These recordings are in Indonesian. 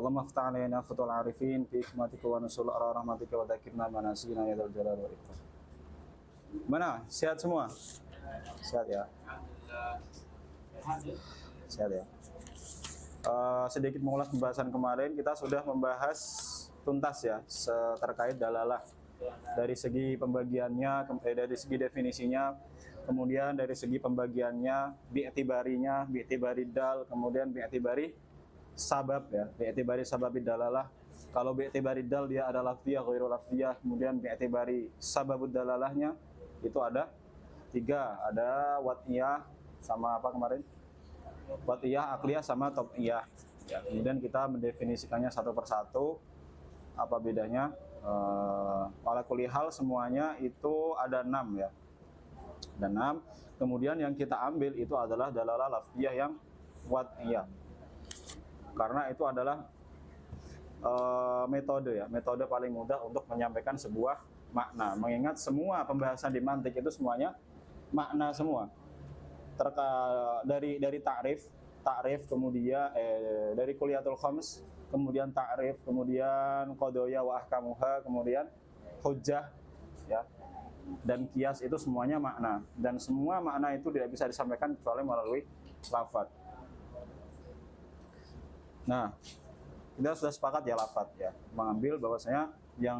Allahumma aftah alaina futul arifin bi hikmatika wa nusul rahmatika wa dzakirna manasina ya dzal jalal wal ikram. Mana? Sehat semua? Sehat ya? Sehat ya? Sedikit mengulas pembahasan kemarin, kita sudah membahas tuntas ya terkait dalalah dari segi pembagiannya, dari segi definisinya, kemudian dari segi pembagiannya, bi'tibarinya, bi'tibari dal, kemudian bi'tibari sabab ya, bi'tibari sababid dalalah. Kalau bi'tibari dal dia ada lafziyah, ghairu lafziyah, kemudian bi'tibari sababud dalalahnya itu ada 3, ada wat'iyah sama apa kemarin? Wat'iyah, akliyah sama tob'iyah. Ya, kemudian kita mendefinisikannya satu persatu. Apa bedanya? Ala kulli hal semuanya itu ada 6 ya. Ada 6. Kemudian yang kita ambil itu adalah dalalah lafziyah yang wat'iyah. Karena itu adalah metode ya, metode paling mudah untuk menyampaikan sebuah makna. Mengingat semua pembahasan di mantik itu semuanya makna semua. Dari ta'rif kemudian dari kuliatul khams, kemudian ta'rif, kemudian qadaya wa ahkamuha, kemudian hujjah ya. Dan qiyas itu semuanya makna, dan semua makna itu tidak bisa disampaikan kecuali melalui lafaz. Nah, kita sudah sepakat ya lafaz ya, mengambil bahwasanya yang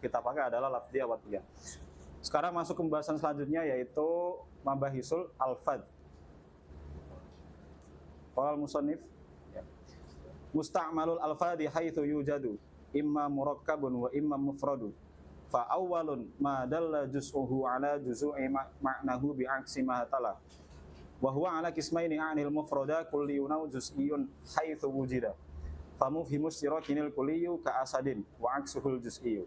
kita pakai adalah lafziyah watiyah. Sekarang masuk ke pembahasan selanjutnya yaitu mabahisul alfad. Qala musannif ya. Musta'malul alfadi haitsu yujadu imma murakkabun wa imma mufradu. Fa awwalun ma dalla juz'uhu ala juz'i ma'nahu bi'aksi ma tala. Wa huwa ala qismaini a'nil mufrada kulliyun aw juz'iyyun haitsu wujida. Fa mufhimu istirakinil kulliyyu ka asadin wa aksuhul juz'iyyu.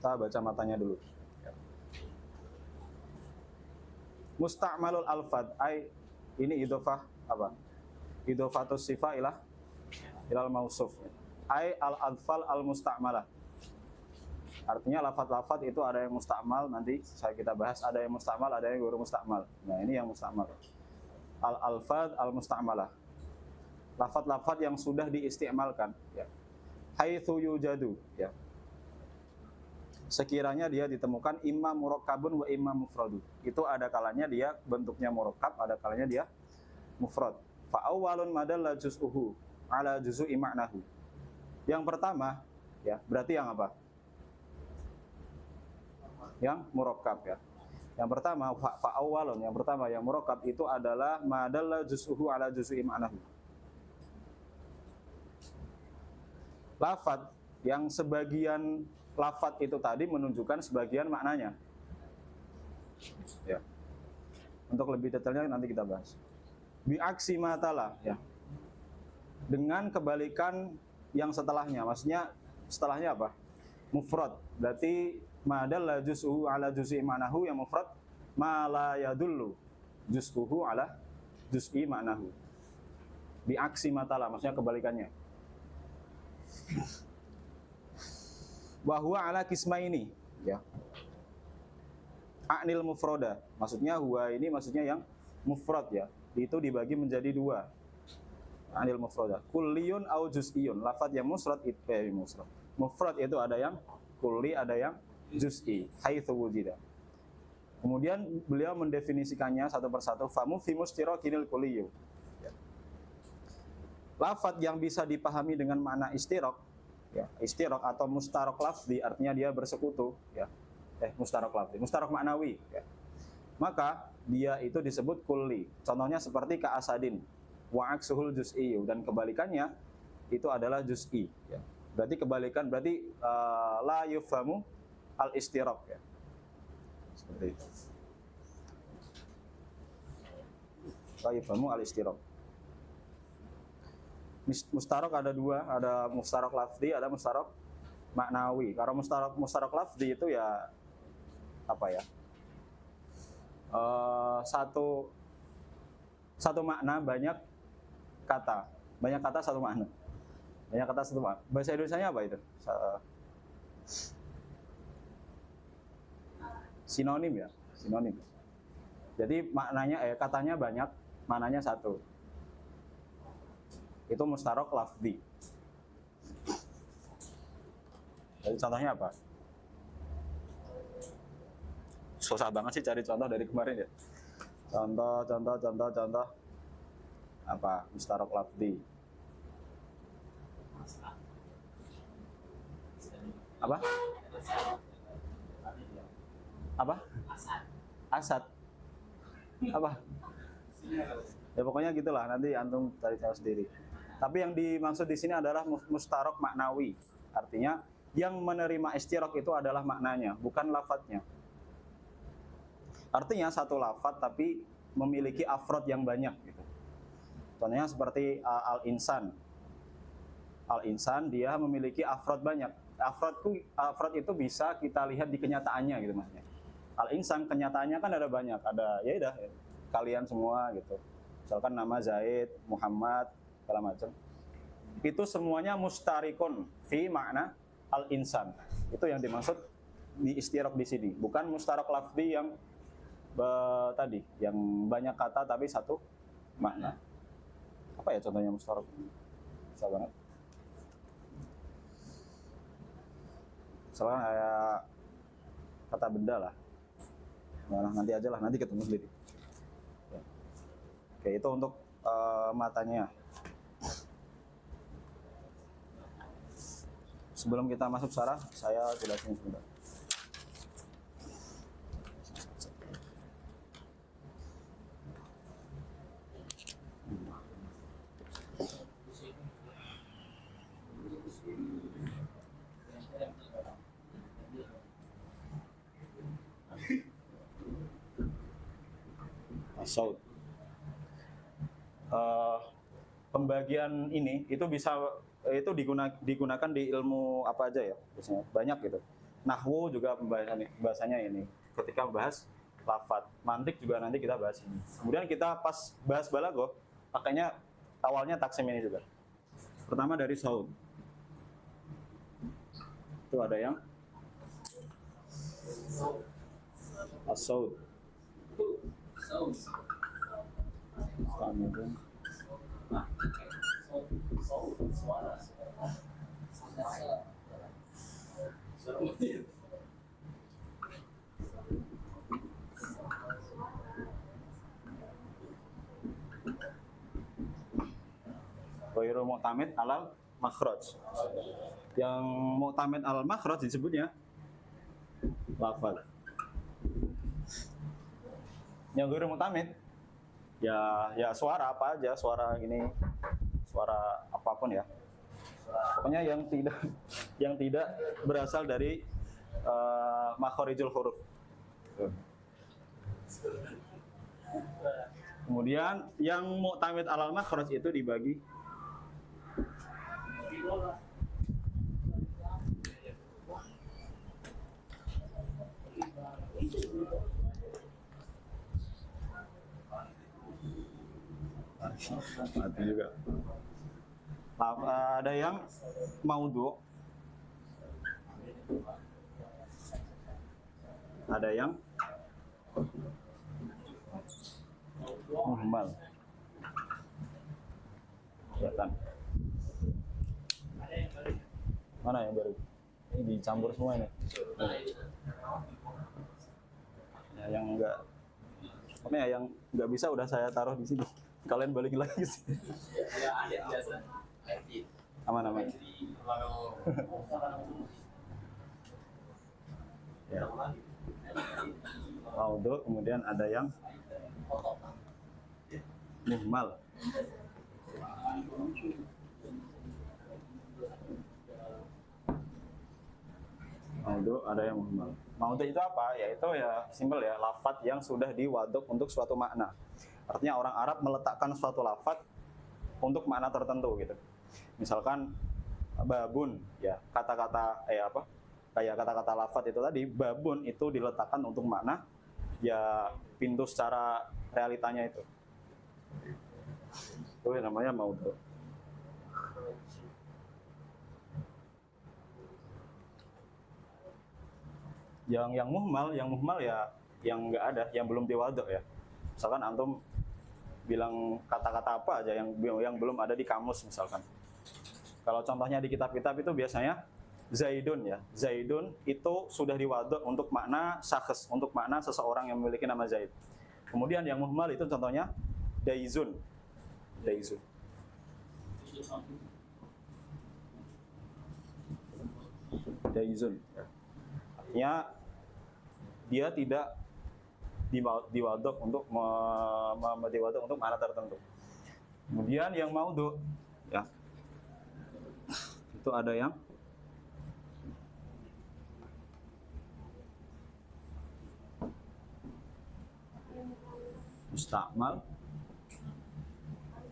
Kita baca matanya dulu. Musta'malul alfad, ini idhofah apa? Idhofatus sifah ilal mausuf. Al-adfal al-musta'malah. Artinya lafad-lafad itu ada yang musta'mal, nanti kita bahas, ada yang musta'mal, ada yang ghairu musta'mal. Nah, ini yang musta'mal. Al-alfad al-musta'malah. Lafad-lafad yang sudah diistimalkan ya. Haitsu yujadu ya. Sekiranya dia ditemukan imma murakkabun wa imma mufradu. Itu ada kalanya dia bentuknya murakkab, ada kalanya dia mufrad. Fa awwalun madalla juz'uhu ala juz'i ma'nahu. Yang pertama ya, berarti yang apa? Yang murakkab ya. Yang pertama fa awwalun, yang pertama yang murakkab itu adalah madalla juz'uhu ala juz'i ma'nahu. Lafaz yang sebagian lafaz itu tadi menunjukkan sebagian maknanya. Ya. Untuk lebih detailnya nanti kita bahas. Bi'aksi matala ya. Dengan kebalikan yang setelahnya, maksudnya setelahnya apa? Mufrad. Berarti madalla juz'uhu ala juz'i ma'nahu, yang mufrad ma la yadullu juz'uhu ala juz'i ma'nahu. Bi'aksi matala, maksudnya kebalikannya. Wa huwa ala qismaini ya. A'nil mufrada, maksudnya huwa ini maksudnya yang mufrad ya. Itu dibagi menjadi 2. A'nil mufrada. Kulliyun au juz'iyun. Lafaz yang mufrad itu mufrad itu ada yang kulli, ada yang juz'i. Haitsu wujida. Kemudian beliau mendefinisikannya satu persatu. Famu fi mustirakinil kulliyyu. Ya. Lafaz yang bisa dipahami dengan makna istiraq ya, istiraq atau mustaraq lafzi, artinya dia bersekutu ya. Mustaraq lafzi, mustaraq maknawi ya. Maka dia itu disebut kulli. Contohnya seperti ka asadin wa aksuhul juz'i, dan kebalikannya itu adalah juz'i ya. Berarti kebalikan, berarti la yufhamu al istiraq ya. Seperti itu. La yufhamu al istiraq. Mustaraq ada 2, ada mustaraq lafzi, ada mustaraq maknawi. Kalau mustaraq lafzi itu ya apa ya? Satu makna banyak kata. Banyak kata satu makna. Banyak kata satu makna. Bahasa Indonesianya apa itu? Sinonim ya, sinonim. Jadi maknanya katanya banyak, maknanya satu. Itu mustarok lafzi. Jadi contohnya apa? Susah banget sih cari contoh dari kemarin ya. Contoh. Apa? Mustarok lafzi. Apa? Apa? Asad. Apa? Ya pokoknya gitulah, nanti antum cari tahu sendiri. Tapi yang dimaksud di sini adalah mustarok maknawi. Artinya yang menerima istirok itu adalah maknanya, bukan lafadznya. Artinya satu lafadz tapi memiliki afrod yang banyak gitu. Contohnya seperti al-insan. Al-insan dia memiliki afrod banyak. Afrod itu bisa kita lihat di kenyataannya gitu maksudnya. Al-insan kenyataannya kan ada banyak, ada ya udah kalian semua gitu. Misalkan nama Zaid, Muhammad, segala macam. Itu semuanya mustarikun fi makna al-insan. Itu yang dimaksud di istirok di sini, bukan mustarok lafzi yang tadi yang banyak kata tapi satu makna. Apa ya contohnya mustarok? Bisa banget. Misalnya kayak kata benda lah. Nah, nanti aja lah, nanti ketemu sendiri. Oke, itu untuk matanya. Sebelum kita masuk syarah, saya jelasin sebentar. Saud. Pembagian ini itu bisa digunakan di ilmu apa aja ya, biasanya banyak gitu. Nahwu juga bahasanya ini. Ketika bahas lafadz, mantik juga nanti kita bahas ini. Kemudian kita pas bahas balaghah, makanya awalnya taksim ini juga. Pertama dari saud. Itu ada yang as-saud. Nah. Ghairu mu'tamid alal makhraj. Yang mu'tamid alal makhraj disebutnya lafadz. Yang ghairu mu'tamid ya suara apa aja, suara ini, suara apapun ya. Pokoknya yang tidak berasal dari makharijul huruf. Kemudian yang mu'tamid alal makhraj itu dibagi mati juga. Ada yang maudhu, ada yang muhmal. Kelihatan. Mana yang baru? Ini dicampur semua ini. Ya, yang enggak bisa udah saya taruh di sini. Kalian balik lagi sih. Aman. Ya. Maudhu, kemudian ada yang muhmal. Maudhu ada yang muhmal. Maudhu itu apa? Yaitu ya simpel ya, lafadz yang sudah diwaduk untuk suatu makna. Artinya orang Arab meletakkan suatu lafadz untuk makna tertentu gitu. Misalkan babun ya, kata-kata kayak kata-kata lafadz itu tadi, babun itu diletakkan untuk makna ya pintu secara realitanya itu. Itu namanya maudhu. Yang muhmal ya yang enggak ada, yang belum diwaduk ya. Misalkan antum bilang kata-kata apa aja yang belum ada di kamus misalkan. Kalau contohnya di kitab-kitab itu biasanya Zaidun ya. Zaidun itu sudah diwadok untuk makna syakhs, untuk makna seseorang yang memiliki nama Zaid. Kemudian yang muhmal itu contohnya Daizun. Daizun. Daizun. Artinya dia tidak diwadok untuk diwadok untuk makna tertentu. Kemudian yang maudhu ya. Itu ada yang mustakmal,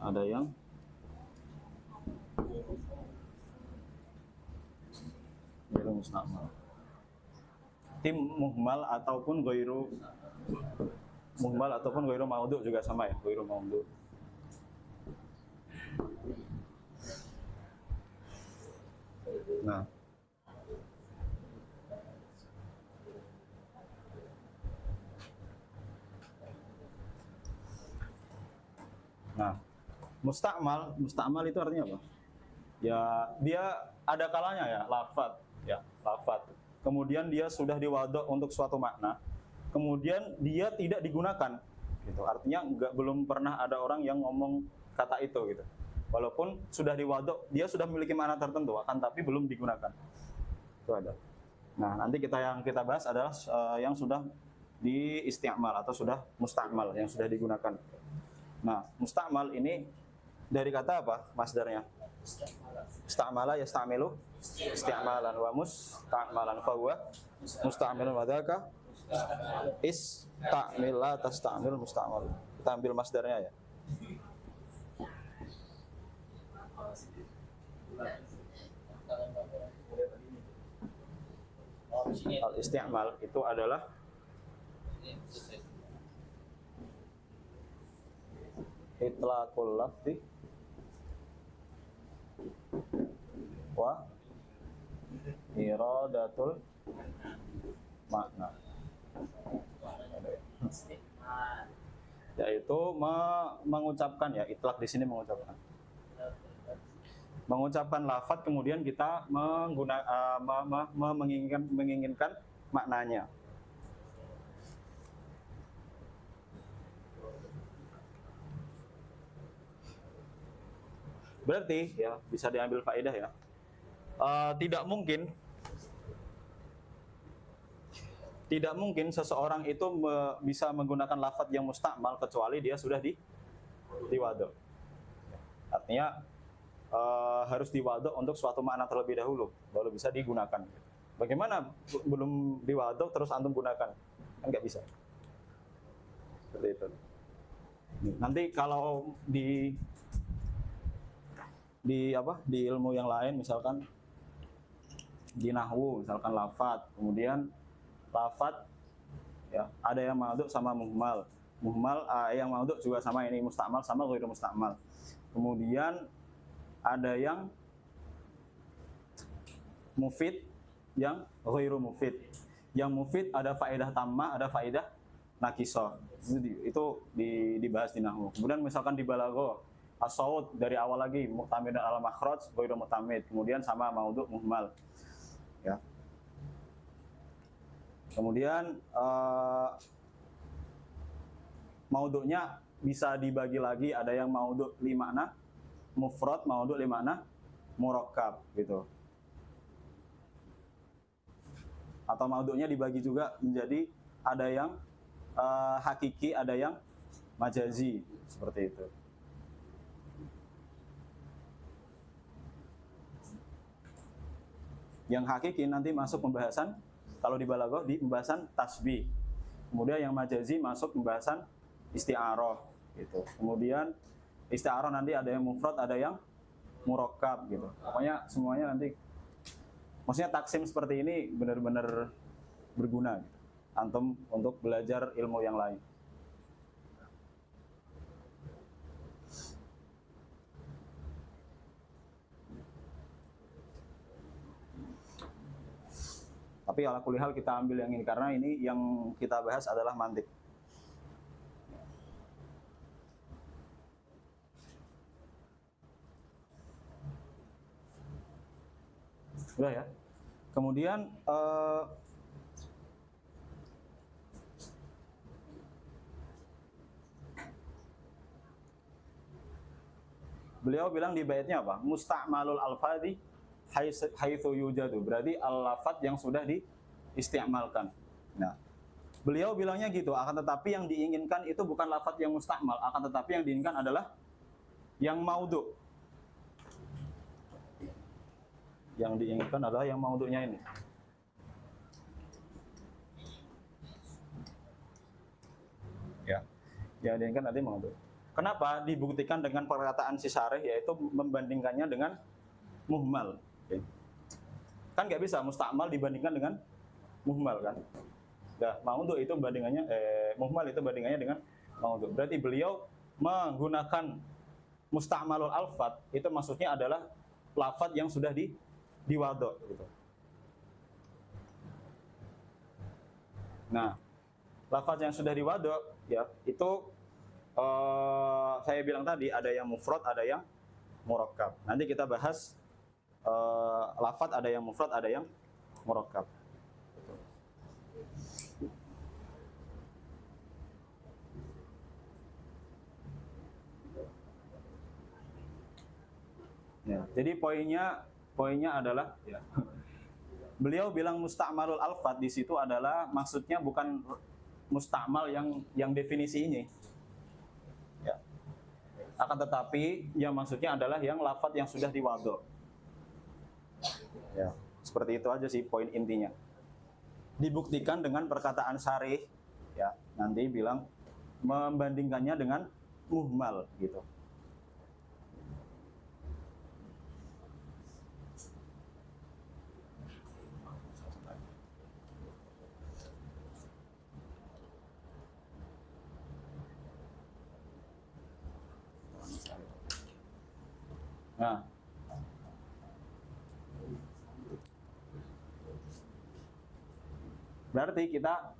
ada yang ghairu mustakmal. Tim muhmal ataupun ghairu maudhu juga sama ya, ghairu maudhu. Nah, mustakmal itu artinya apa? Ya, dia ada kalanya ya, lafadz. Kemudian dia sudah diwadok untuk suatu makna. Kemudian dia tidak digunakan, gitu. Artinya belum pernah ada orang yang ngomong kata itu, gitu. Walaupun sudah diwadok, dia sudah memiliki makna tertentu, akan tapi belum digunakan. Itu ada. Nah, nanti yang kita bahas adalah yang sudah di isti'mal atau sudah mustakmal, yang sudah digunakan. Nah, mustakmal ini dari kata apa masdarnya? Istamala yastamilu isti'malan wa mustakmalan fa huwa mustamilun wa dzaka istamil la tastamil mustakmal. Kita ambil masdarnya ya. Al-isti'mal itu adalah itlaqul lafzi wa iradatul makna, yaitu mengucapkan ya, itlaq di sini mengucapkan lafaz kemudian kita menginginkan maknanya. Berarti ya bisa diambil faedah ya. Tidak mungkin seseorang itu bisa menggunakan lafaz yang mustakmal kecuali dia sudah diwadok. Artinya harus diwadok untuk suatu makna terlebih dahulu baru bisa digunakan. Bagaimana belum diwadok terus antum gunakan? Kan nggak bisa. Seperti itu. Nanti kalau di ilmu yang lain, misalkan di nahwu, misalkan lafadz, kemudian lafadz ya ada yang maudhu sama muhmal, yang maudhu juga sama ini mustakmal sama ghairu mustakmal. Kemudian ada yang mufid, yang ghairu mufid. Yang mufid ada faedah tammah, ada faedah nakisah. Itu dibahas di nahwu. Kemudian misalkan di balaghah, as-saut dari awal lagi mu'tamid ala makhraj, ghairu mu'tamid, kemudian sama maudhu muhmal. Ya. Kemudian maudhu'nya bisa dibagi lagi, ada yang maudhu li makna mufrad, maudhu li makna murakkab gitu. Atau maudhu'nya dibagi juga menjadi ada yang hakiki, ada yang majazi, seperti itu. Yang hakiki nanti masuk pembahasan, kalau di balaghah di pembahasan tasbih. Kemudian yang majazi masuk pembahasan isti'arah gitu. Kemudian isti'arah nanti ada yang mufrad, ada yang murakkab gitu. Pokoknya semuanya nanti, maksudnya taksim seperti ini benar-benar berguna gitu, antum untuk belajar ilmu yang lain. Tapi ala kulli hal kita ambil yang ini karena ini yang kita bahas adalah mantik. Sudah ya. Kemudian beliau bilang di baitnya apa? Musta'malul alfadhi haitsu yujadu. Berarti al-lafadz yang sudah diistiamalkan. Nah, beliau bilangnya gitu, akan tetapi yang diinginkan itu bukan lafadz yang musta'mal, akan tetapi yang diinginkan adalah yang maudhu. Yang diinginkan adalah yang maudhu'nya ini. Ya. Yang diinginkan nanti maudhu'. Kenapa? Dibuktikan dengan perkataan si syarih, yaitu membandingkannya dengan muhmal. Oke. Kan nggak bisa musta'mal dibandingkan dengan muhmal kan? Nah, maudhu' itu bandingannya muhmal itu bandingannya dengan maudhu'. Berarti beliau menggunakan musta'malul alfadz itu maksudnya adalah lafadz yang sudah diwadhu' gitu. Nah, lafadz yang sudah diwadhu' ya itu saya bilang tadi ada yang mufrad, ada yang murakkab. Nanti kita bahas lafadz ada yang mufrad, ada yang murakkab. Ya, jadi poinnya adalah ya, beliau bilang musta'malul alfadz di situ adalah maksudnya bukan musta'mal yang definisi ini. Ya. Akan tetapi yang maksudnya adalah yang lafadz yang sudah diwadhu'. Ya, seperti itu aja sih poin intinya. Dibuktikan dengan perkataan syarih ya, nanti bilang membandingkannya dengan muhmal gitu. Nah, berarti kita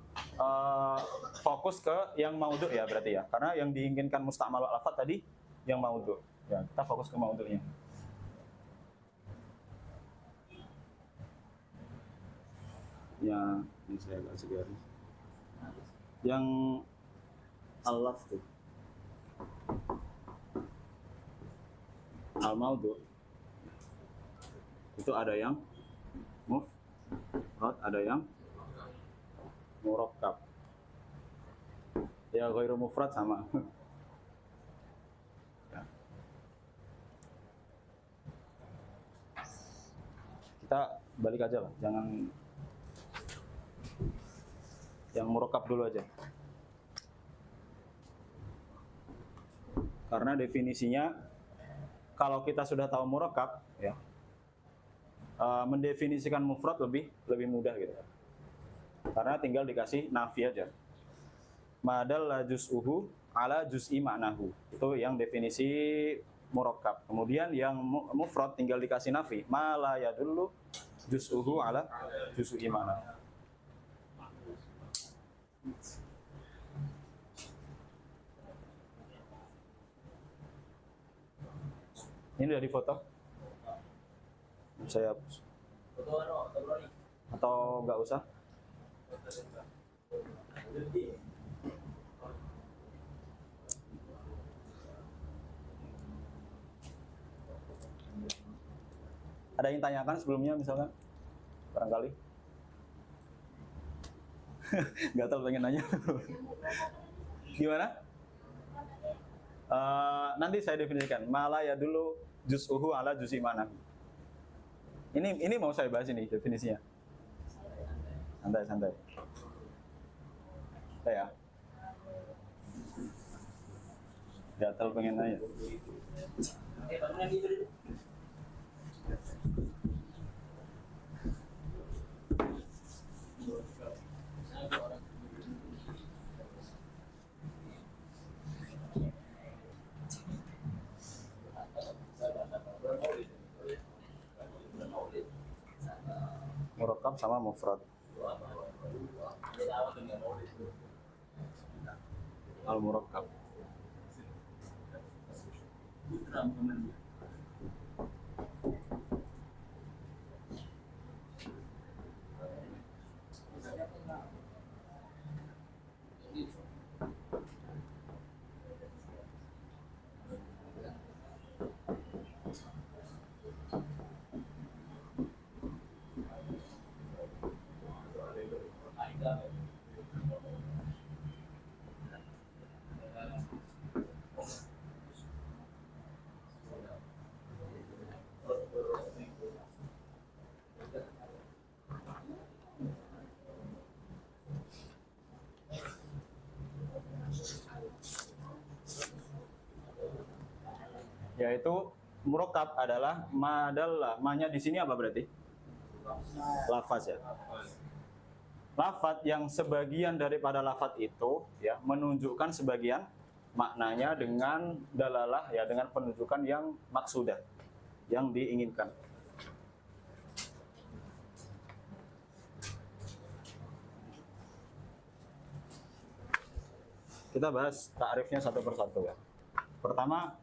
fokus ke yang maudhu' ya berarti ya, karena yang diinginkan musta'malul alfadz tadi yang maudhu'. Ya, kita fokus ke maudhu'nya. Ya, ini saya kasih garis. Yang al-lafz tuh. Al-maudhu' itu ada yang mufrad, ada yang murakkab. Ya, ghairu mufrad sama. Ya. Kita balik aja lah, jangan yang murakkab dulu aja. Karena definisinya kalau kita sudah tahu murakkab ya, mendefinisikan mufrad lebih mudah gitu. Karena tinggal dikasih nafi aja. Madalla juz'uhu ala juz'i ma'nahu. Itu yang definisi murakkab. Kemudian yang mufrad tinggal dikasih nafi. Ma la yadullu juz'uhu ala juz'i ma'nahu. Ini udah difoto? Saya hapus. Atau nggak usah? Ada yang tanyakan sebelumnya misalkan? Barangkali? Gatal pengen nanya. Gimana? Nanti saya definisikan. Mala ya dulu juz'uhu ala juz'i mana. Ini mau saya bahas ini definisinya. Santai. Ya. Gatal pengen nanya. Murakkab sama mufrad. Al-murakkab. yaitu murakkab adalah madalla. Ma-nya di sini apa berarti? Lafaz ya. Lafaz yang sebagian daripada lafaz itu ya menunjukkan sebagian maknanya dengan dalalah ya, dengan penunjukan yang maksudah, yang diinginkan. Kita bahas takrifnya satu persatu ya. Pertama,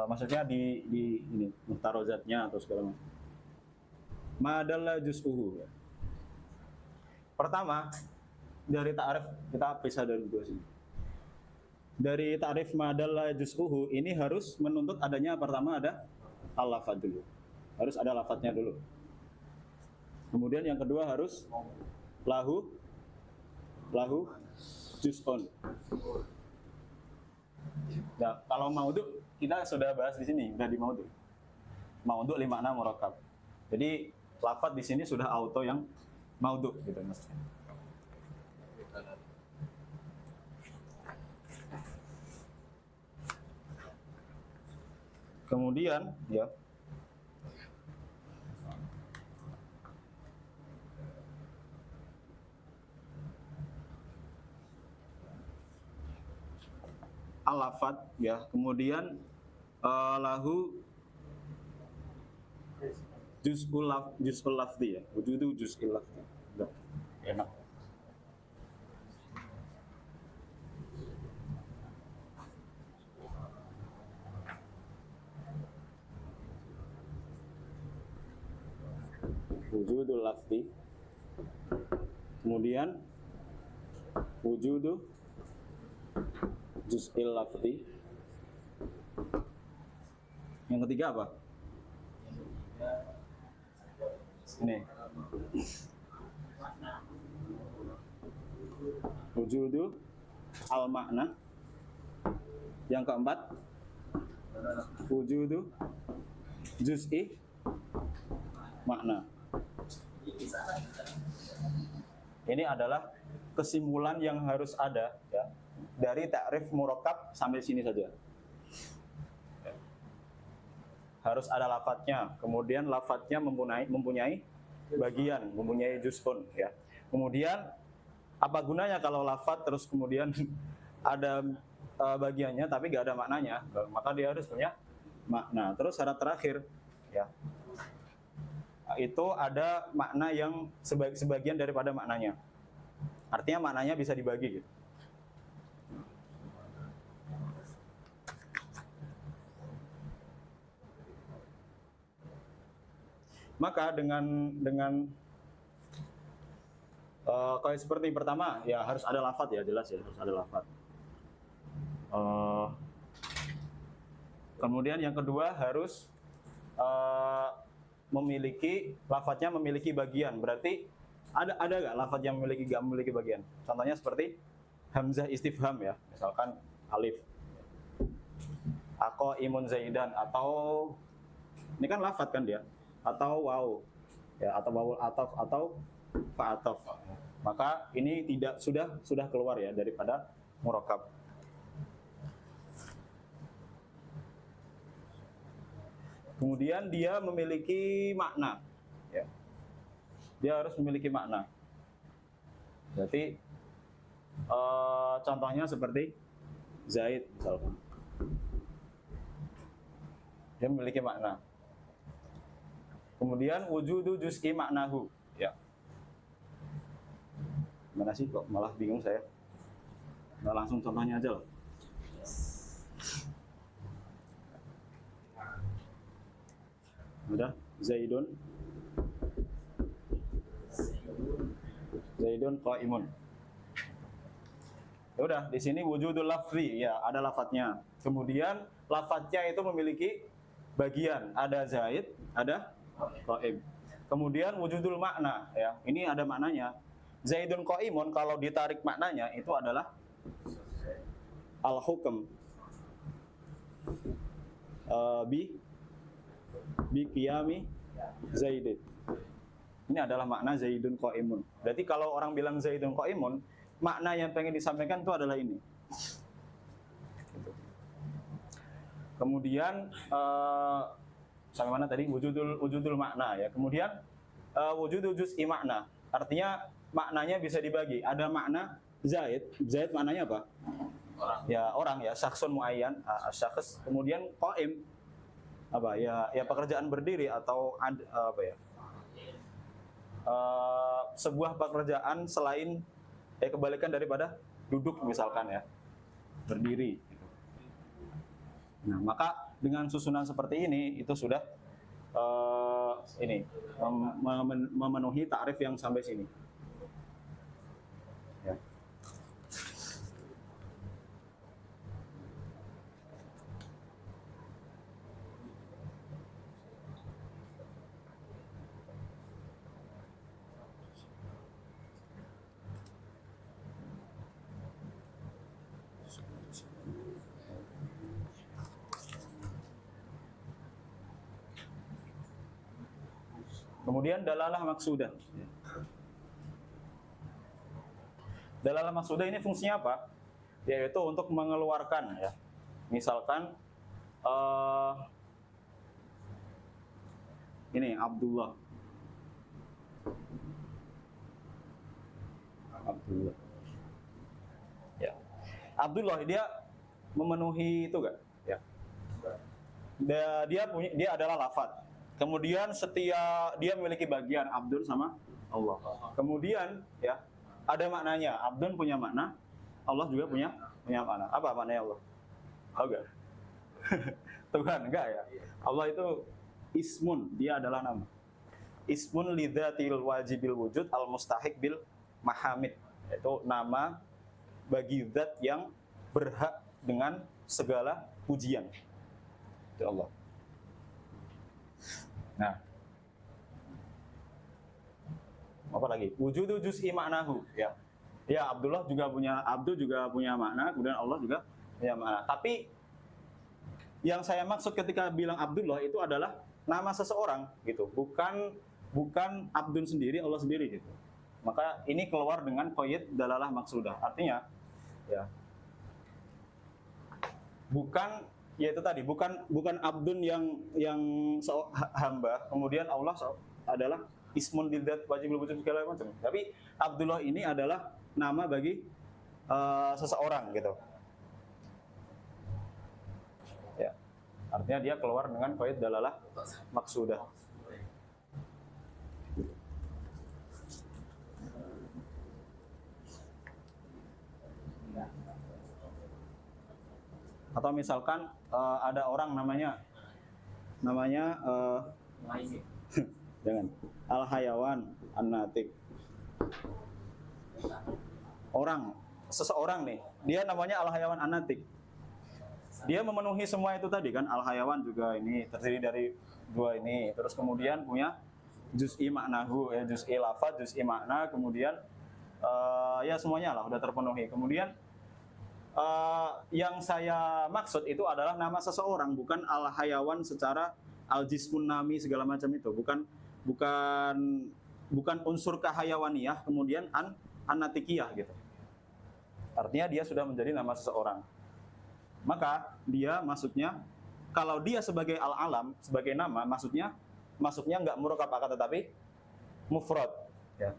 maksudnya di ini muhtarozatnya atau segala macam. Madalla juz'uhu. Pertama, dari ta'rif kita pisah dari dua sini. Dari ta'rif madalla juz'uhu ini harus menuntut adanya pertama ada al-lafadz dulu. Harus ada lafadznya dulu. Kemudian yang kedua harus lahu juz'un. Nah, kalau maudhu kita sudah bahas di sini, sudah di maudhu. Maudhu li makna murakkab. Jadi lafadz di sini sudah auto yang maudhu gitu Mas. Kemudian ya al-lafadz ya, kemudian lahu juz'ul lafzi ya, wujudu juz'il lafzi. Udah enak. Wujudul lafzi, kemudian wujudu juz'il lafzi. Yang ketiga apa? Ini wujudu al makna. Yang keempat wujudu juz'i makna. Ini adalah kesimpulan yang harus ada ya, dari takrif murakkab sampai sini saja. Harus ada lafadznya, kemudian lafadznya mempunyai bagian, mempunyai juz'un ya. Kemudian apa gunanya kalau lafadz terus kemudian ada bagiannya tapi nggak ada maknanya, maka dia harus punya makna. Terus syarat terakhir ya, itu ada makna yang sebagian daripada maknanya. Artinya maknanya bisa dibagi gitu. Maka dengan kayak seperti pertama ya harus ada lafadz ya, jelas ya harus ada lafadz. Kemudian yang kedua harus memiliki lafadznya memiliki bagian. Berarti ada nggak lafadz yang nggak memiliki bagian? Contohnya seperti hamzah istifham ya, misalkan alif, ako imun zaidan, atau ini kan lafadz kan dia, atau waw ya, atau wawul ataf atau fa'ataf. Maka ini tidak sudah keluar ya daripada murakkab. Kemudian dia memiliki makna ya. Dia harus memiliki makna. Berarti contohnya seperti Zaid misalkan. Dia memiliki makna. Kemudian wujudu juz'i maknahu ya. Gimana sih kok malah bingung saya? Nggak langsung contohnya aja loh. Udah, Zaidun qaimun. Ya udah, di sini wujudul lafzi ya, ada lafadznya. Kemudian lafadznya itu memiliki bagian, ada Zaid, ada qaim. Kemudian wujudul makna ya, ini ada maknanya. Zaidun qaimun kalau ditarik maknanya itu adalah al-hukm bi qiyami Zaidin. Ini adalah makna Zaidun qaimun. Berarti kalau orang bilang Zaidun qaimun, makna yang pengen disampaikan itu adalah ini. Kemudian sampai mana tadi? Wujudul makna ya. Kemudian wujudul juz'i makna. Artinya maknanya bisa dibagi. Ada makna zaid. Zaid maknanya apa? Orang. Ya orang ya, syakhsun muayyan, syakhs. Kemudian qaim apa ya? Ya pekerjaan berdiri atau apa ya? Sebuah pekerjaan selain kebalikan daripada duduk misalkan ya, berdiri. Nah, maka dengan susunan seperti ini itu sudah memenuhi takrif yang sampai sini. Ya. Kemudian dalalah maksudah. Dalalah maksudah ini fungsinya apa? Yaitu untuk mengeluarkan ya. Misalkan ini Abdullah. Ya. Abdullah dia memenuhi itu enggak? Ya. Dia adalah lafadz. Kemudian dia memiliki bagian Abdun sama Allah. Kemudian ya ada maknanya. Abdun punya makna, Allah juga punya makna. Apa maknanya Allah? Tahu enggak? Tuhan enggak ya? Allah itu ismun, dia adalah nama. Ismun lidzatil wajibil wujud al mustahiq bil mahamid. Itu nama bagi zat yang berhak dengan segala pujian. Itu Allah. Nah, apa lagi? Wujudu juz'i maknahu ya. Ya, Abdul juga punya makna, kemudian Allah juga punya makna. Tapi yang saya maksud ketika bilang Abdullah itu adalah nama seseorang gitu, bukan Abdun sendiri, Allah sendiri gitu. Maka ini keluar dengan qaid dalalah maksudah. Artinya ya yaitu tadi bukan abdun yang hamba, kemudian Allah adalah ismun lidzat wajibul wujud segala macam. Tapi Abdullah ini adalah nama bagi seseorang gitu. Ya. Artinya dia keluar dengan qaid dalalah maksudah. Atau misalkan ada orang namanya jangan al-hayawan an-natik. Seseorang nih, dia namanya al-hayawan an-natik. Dia memenuhi semua itu tadi kan, al-hayawan juga ini terdiri dari dua ini. Terus kemudian punya juz'i maknahu, ya juz'i lafaz, juz'i makna, kemudian ya semuanya lah udah terpenuhi. Kemudian yang saya maksud itu adalah nama seseorang, bukan al-hayawan secara al-jismun nami segala macam itu, bukan unsur kahayawaniyah kemudian an-natikiyah gitu. Artinya dia sudah menjadi nama seseorang. Maka dia maksudnya kalau dia sebagai al-alam, sebagai nama, maksudnya enggak murakkab akad tetapi mufrad ya.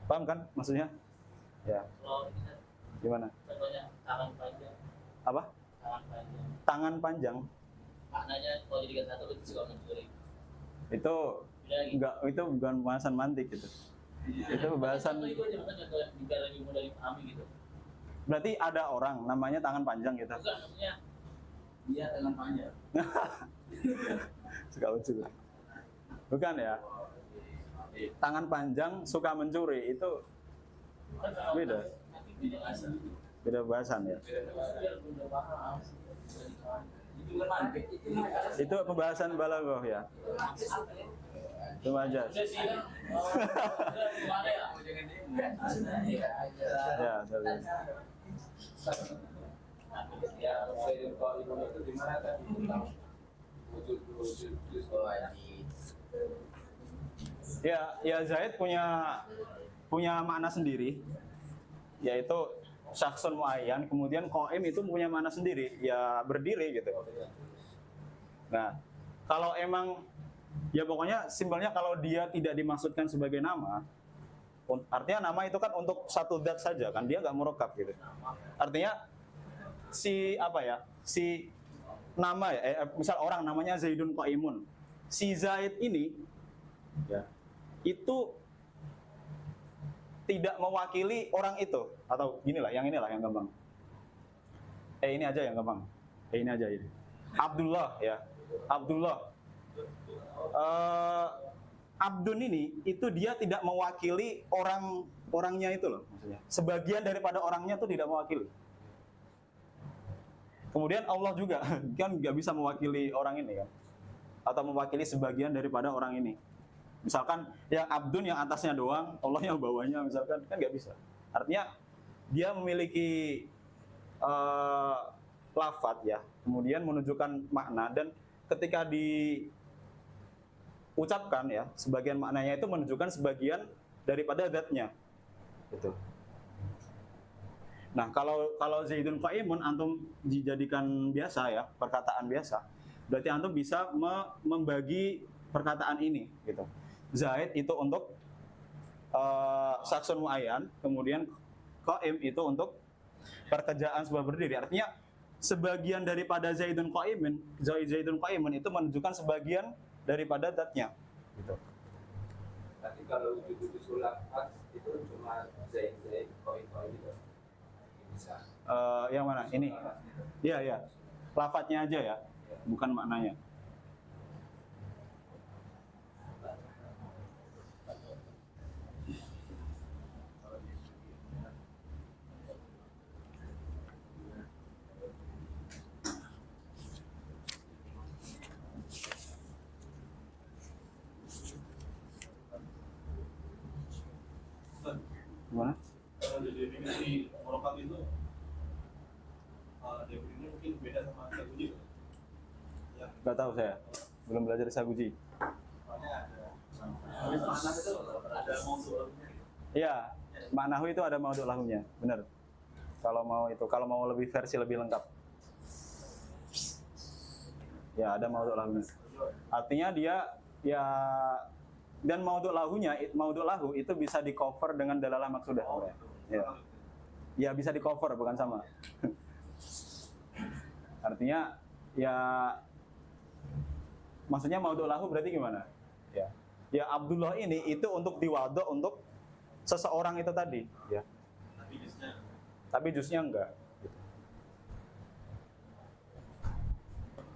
Paham kan maksudnya? Ya. Gimana? Contohnya tangan panjang. Apa? Tangan panjang. Tangan panjang. Maknanya kalau jadikan satu itu suka mencuri. Itu bukan pembahasan mantik gitu. Itu pembahasan. Itu aja bukan contoh yang biar lebih mudah dipahami gitu. Berarti ada orang namanya tangan panjang gitu. Bukan maksudnya dia tangan panjang. Suka lucu. Bukan ya? Tangan panjang suka mencuri itu beda. Beda bahasan ya. Itu pembahasan balaghah ya. Itu aja. Ya, sorry. Ya Zaid punya makna sendiri, yaitu syakhsun muayyan, kemudian qaim itu punya makna sendiri, ya berdiri gitu. Nah, kalau emang ya pokoknya simpelnya kalau dia tidak dimaksudkan sebagai nama, artinya nama itu kan untuk satu zat saja kan, dia nggak murakkab gitu. Artinya si apa ya, si nama ya, misal orang namanya Zaidun Qaimun, si Zaid ini ya, itu tidak mewakili orang itu, atau inilah yang gampang. Ini aja yang gampang. Ini aja ini. Abdullah ya, Abdullah. Abdun ini itu dia tidak mewakili orangnya itu loh, maksudnya. Sebagian daripada orangnya itu tidak mewakili. Kemudian Allah juga kan nggak bisa mewakili orang ini kan, atau mewakili sebagian daripada orang ini. Misalkan yang abdun yang atasnya doang, Allah yang bawahnya misalkan, kan nggak bisa. Artinya dia memiliki lafadz ya, kemudian menunjukkan makna, dan ketika diucapkan ya, sebagian maknanya itu menunjukkan sebagian daripada zatnya. Gitu. Nah, kalau Zaidun Qaimun antum dijadikan biasa ya, perkataan biasa, berarti antum bisa membagi perkataan ini gitu. Zaid itu untuk syakhsun muayyan, kemudian qaim itu untuk pekerjaan sebuah berdiri. Artinya sebagian daripada Zaidun Qaimun itu menunjukkan sebagian daripada zatnya gitu. Tapi kalau judul lafaz itu cuma Zaid qaim gitu. Bisa. Yang mana? Ini. Iya. Lafadznya aja ya, bukan maknanya. Gimana? Kalau definisi murakkab itu definisinya mungkin beda sama saguji. Ya, Gak tahu saya, belum belajar saguji. soalnya ada makna itu ada maudhu'nya. Iya, maknahu itu ada maudhu' lahunya, benar. Kalau mau lebih versi lebih lengkap. Ya, ada maudhu' lahunya. Artinya dia ya, dan maudhu' lahu itu bisa di cover dengan dalalah maksudah. Ya. Ya bisa di cover, bukan sama. Artinya ya, maksudnya maudhu' lahu berarti gimana? Ya Abdullah ini itu untuk diwadhu untuk seseorang itu tadi, ya. Tapi jusnya enggak.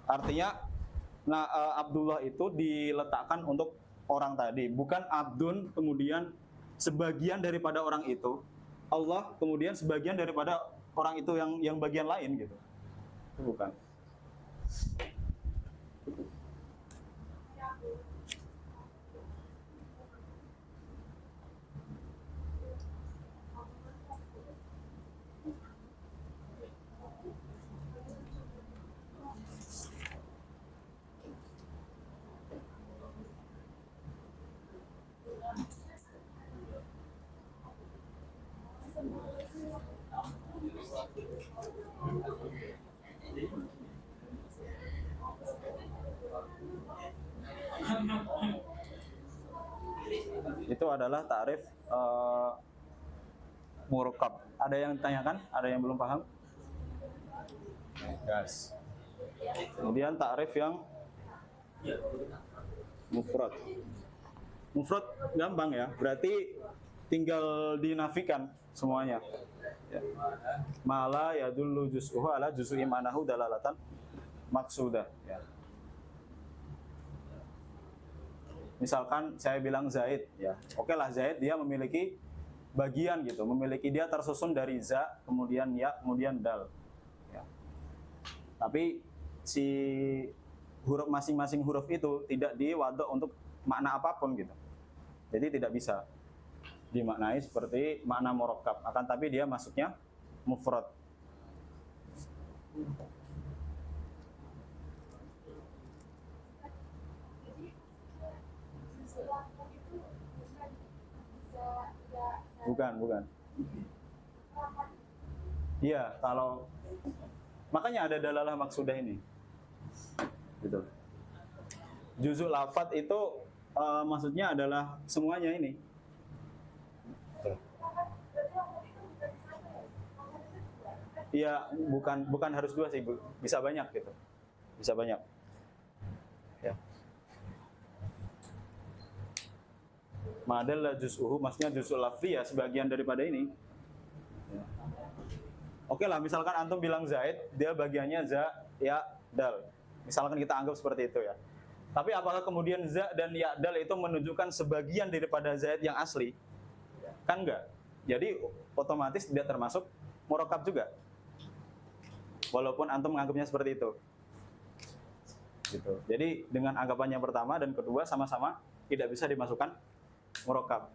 Artinya Abdullah itu diletakkan untuk orang tadi, bukan abdun kemudian sebagian daripada orang itu, Allah kemudian sebagian daripada orang itu yang bagian lain gitu. Itu bukan. Itu adalah ta'rif murakkab. Ada yang tanyakan? Ada yang belum paham? Yes. Kemudian ta'rif yang mufrad. Mufrad gampang ya, berarti tinggal dinafikan semuanya. Ya. Mala yadullu juz'uhu ala juz'i manahu dalalatan maksudah. Ya. Misalkan saya bilang Zaid, ya, oke lah Zaid dia memiliki bagian gitu, memiliki dia tersusun dari za, kemudian ya, kemudian dal. Ya. Tapi si huruf masing-masing huruf itu tidak diwadhu untuk makna apapun gitu. Jadi tidak bisa dimaknai seperti makna murakkab, akan tapi dia masuknya mufrad. Bukan. Iya, kalau makanya ada dalalah maksudah ini. Gitu. Juzuk lafadz itu maksudnya adalah semuanya ini. Iya, bukan harus dua sih, bisa banyak gitu. Bisa banyak. Ya. Madalla juz'uhu, maksudnya juz'ul lafzi ya sebagian daripada ini. Ya. Oke lah, misalkan antum bilang Zaid, dia bagiannya za, ya, dal. Misalkan kita anggap seperti itu ya. Tapi apakah kemudian za dan ya, dal itu menunjukkan sebagian daripada Zaid yang asli? Kan enggak. Jadi otomatis tidak termasuk murakkab juga. Walaupun antum menganggapnya seperti itu. Gitu. Jadi dengan anggapan yang pertama dan kedua sama-sama tidak bisa dimasukkan murakkab.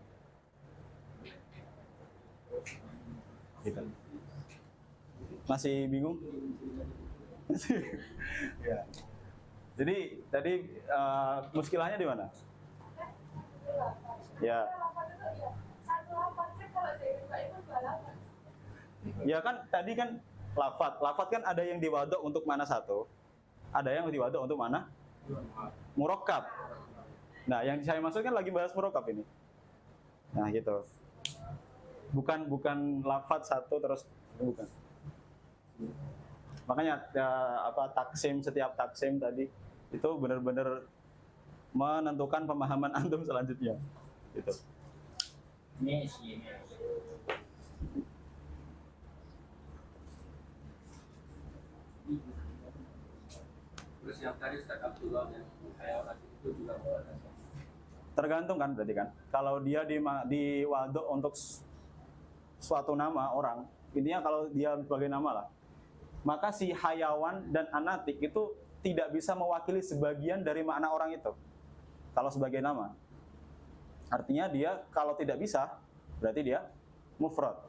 Gitu. Masih bingung? Ya. Jadi tadi muskilahnya di mana? Ya. Ya kan tadi kan lafadz kan ada yang diwadok untuk mana satu, ada yang diwadok untuk mana murakkab. Nah, yang saya maksudkan lagi bahas murakkab ini. Nah, gitu. Bukan lafadz satu terus bukan. Makanya setiap taksim tadi itu benar-benar menentukan pemahaman antum selanjutnya. Gitu. Yes. Terus yang tadi Ustaz Abdullah yang hayawan itu juga membatasi. Tergantung kan berarti kan. Kalau dia diwadok untuk suatu nama orang, intinya kalau dia sebagai nama lah, maka si hayawan dan anatik itu tidak bisa mewakili sebagian dari makna orang itu. Kalau sebagai nama. Artinya dia kalau tidak bisa, berarti dia mufrad.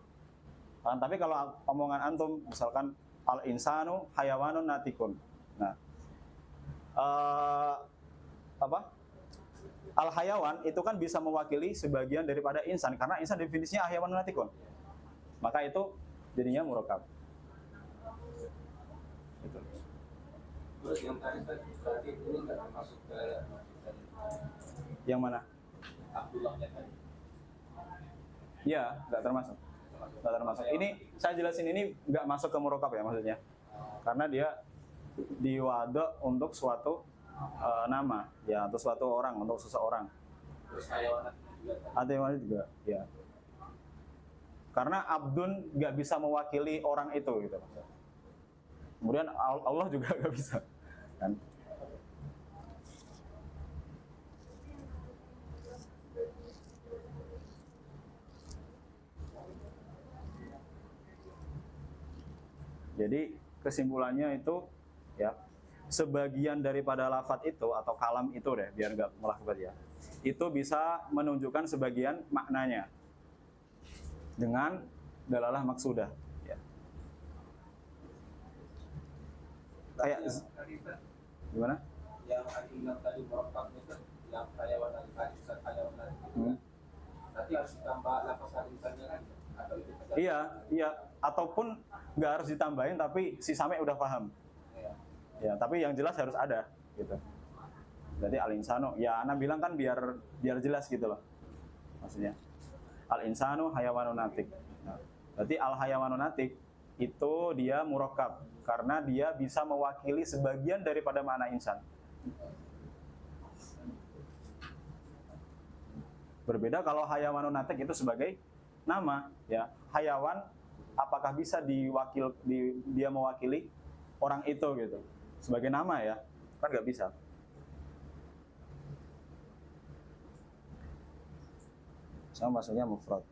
Tapi kalau omongan antum, misalkan al-insanu hayawanun natikun. Nah, al-hayawan itu kan bisa mewakili sebagian daripada insan, karena insan definisinya hayawanun natikun. Maka itu jadinya murakkab. Gitu. Terus yang tadi berarti ini nggak termasuk ke Yang mana? Abdullahnya tadi. Ya, nggak termasuk. Nggak termasuk. Ini saya jelasin ini nggak masuk ke murakkab ya maksudnya, karena dia diwadok untuk suatu nama, ya, atau suatu orang, untuk seseorang. Terus hayawan juga. Hayawan juga, ya. Karena abdun nggak bisa mewakili orang itu, gitu. Kemudian Allah juga nggak bisa, kan? Jadi kesimpulannya itu ya, sebagian daripada lafadz itu atau kalam itu deh, biar nggak melakbat ya, itu bisa menunjukkan sebagian maknanya dengan dalalah maksudah ya. Kayak gimana? Yang tadi bilang tadi murakkab itu yang hayawan tadi hayawan itu. Nanti harus ditambah lafaz al-insannya kan? Atau itu Iya, ataupun nggak harus ditambahin tapi si same udah paham. Ya, tapi yang jelas harus ada gitu. Berarti al-insanu, ya ana bilang kan biar jelas gitu loh. Maksudnya al-insanu hayawanun natik. Nah, berarti al-hayawanun natik itu dia murakkab karena dia bisa mewakili sebagian daripada makna insan. Berbeda kalau hayawanun natik itu sebagai nama, ya. Hayawan apakah bisa dia mewakili orang itu gitu sebagai nama ya, kan nggak bisa. Sama maksudnya mufrad.